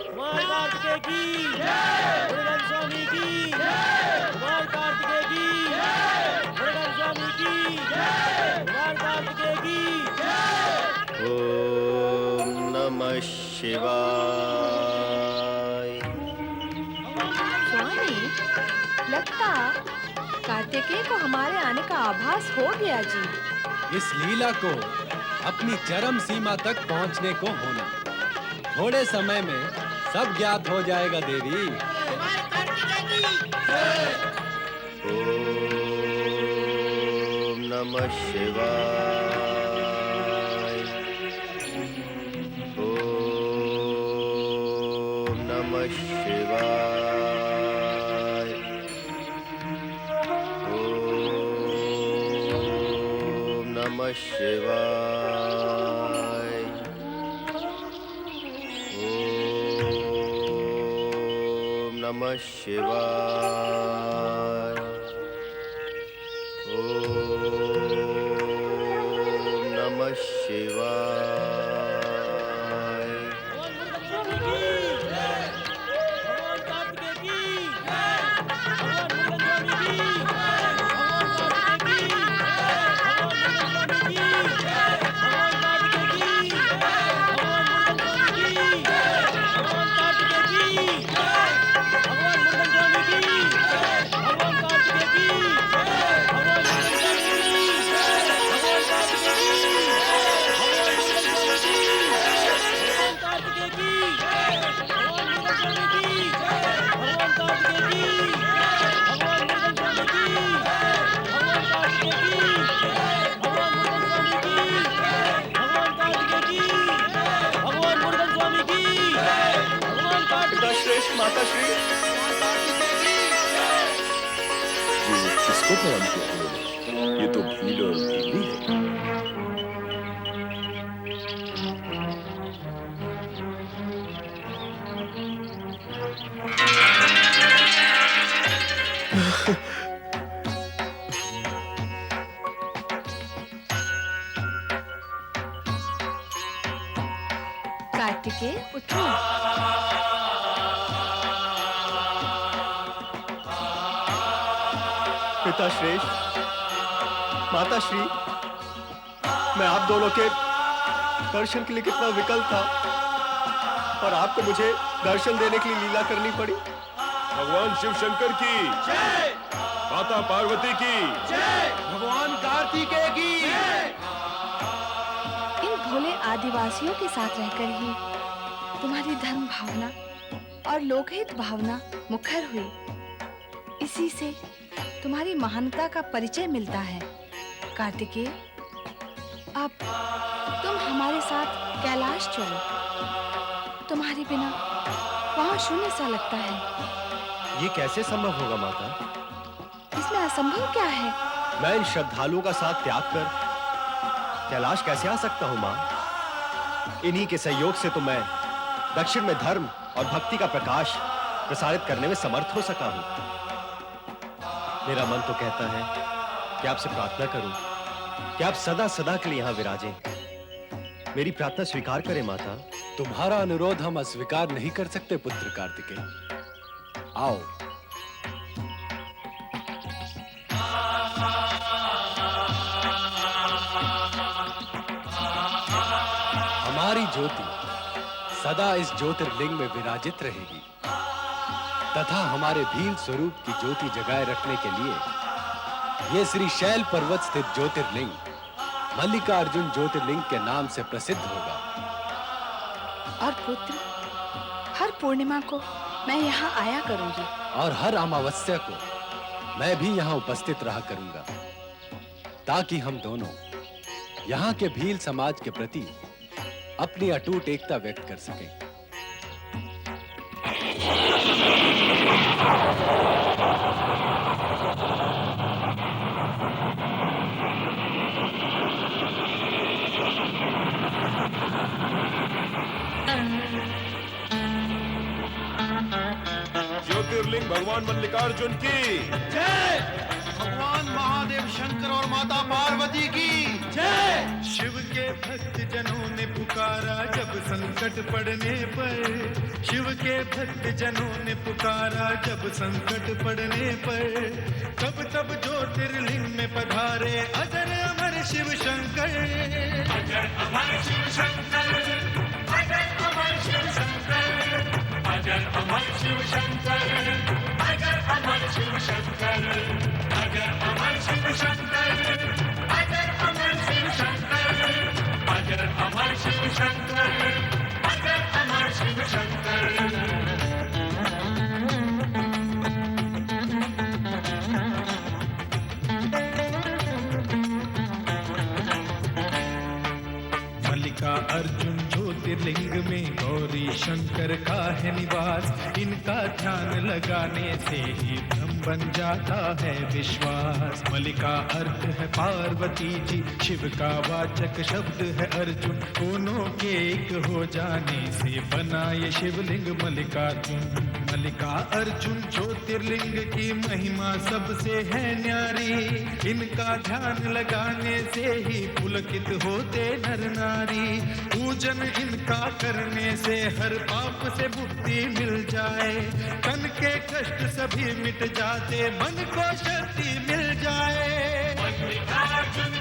कुमार कार्तिकेय की जय, मुरुगन स्वामी की जय, कुमार कार्तिकेय की जय, मुरुगन स्वामी की जय, कुमार कार्तिकेय की जय। ओम नमः शिवाय। स्वामी, लगता कार्तिकेय को हमारे आने का आभास हो गया जी। इस लीला को अपनी चरम सीमा तक पहुंचने को होना, थोड़े समय में सब ज्ञात हो जाएगा देवी। ओम नमः शिवाय। ओम नमः शिवाय। ओम नमः शिवाय। ओम नमः शिवाय। ओम नमः शिवाय। माता श्री किसको प्रणाम किया उन्होंने? ये तो भील और भीली है। कार्तिकेय उठो। पिता श्रेष्ठ, माता श्री, मैं आप दोनों के दर्शन के लिए कितना विकल था और आपको मुझे दर्शन देने के लिए लीला करनी पड़ी। भगवान शिव शंकर की जय, माता पार्वती की जय, भगवान कार्तिकेय की जय। इन भोले आदिवासियों के साथ रहकर ही तुम्हारी धर्म भावना और लोकहित भावना मुखर हुई। इसी से तुम्हारी महानता का परिचय मिलता है। कार्तिकेय, अब तुम हमारे साथ कैलाश चलो। तुम्हारे बिना वहां शून्य सा लगता है। ये कैसे संभव होगा माता? इसमें असंभव क्या है? मैं इन श्रद्धालुओं का साथ त्याग कर कैलाश कैसे आ सकता हूँ माँ? इन्हीं के सहयोग से तो मैं दक्षिण में धर्म और भक्ति का प्रकाश प्रसारित करने में समर्थ हो सका हूँ। मेरा मन तो कहता है कि आपसे प्रार्थना करूं कि आप सदा सदा के लिए यहाँ विराजें। मेरी प्रार्थना स्वीकार करें माता। तुम्हारा अनुरोध हम अस्वीकार नहीं कर सकते पुत्र कार्तिकेय। आओ। हमारी ज्योति सदा इस ज्योतिर्लिंग में विराजित रहेगी तथा हमारे भील स्वरूप की ज्योति जगाए रखने के लिए ये श्री शैल पर्वत स्थित ज्योतिर्लिंग मल्लिकार्जुन ज्योतिर्लिंग के नाम से प्रसिद्ध होगा। और पुत्र, हर पूर्णिमा को मैं यहाँ आया करूंगी और हर अमावस्या को मैं भी यहाँ उपस्थित रहा करूंगा ताकि हम दोनों यहाँ के भील समाज के प्रति अपनी अटूट एकता व्यक्त कर सकें। ज्योतिर्लिंग भगवान मल्लिकार्जुन की जय, भगवान महादेव शंकर और माता पार्वती की जय। शिव के भक्त जनों ने पुकारा जब संकट पड़ने पर, शिव के भक्त जनों ने पुकारा जब संकट पड़ने पर, तब तब ज्योतिर्लिंग में पधारे अजर अमर शिव शंकर। अजर अमर शिव शंकर, अजर अमर शिव शंकर, अजर अमर शिव शंकर, अजर अमर शिव शंकर, अजर अमर शिव शंकर, अजर अमर शिव शंकर, अजर अमर शिव शंकर, अजर अमर शिव शंकर। मल्लिका अर्जुन ज्योतिर्लिंग में गौरी शंकर का है निवास, इनका ध्यान लगाने से ही भ्रम बन जाता है विश्वास। मल्लिका अर्थ है पार्वती जी, शिव का वाचक शब्द है अर्जुन, दोनों के एक हो जाने से बना ये शिवलिंग मल्लिकार्जुन। मल्लिका अर्जुन ज्योतिर्लिंग की महिमा सबसे है न्यारी, इनका ध्यान लगाने से ही पुलकित होते नर नारी। पूजन इनका करने से हर पाप से मुक्ति मिल जाए, तन के कष्ट सभी मिट जाते, मन को शक्ति मिल जाए। मल्लिकार्जुन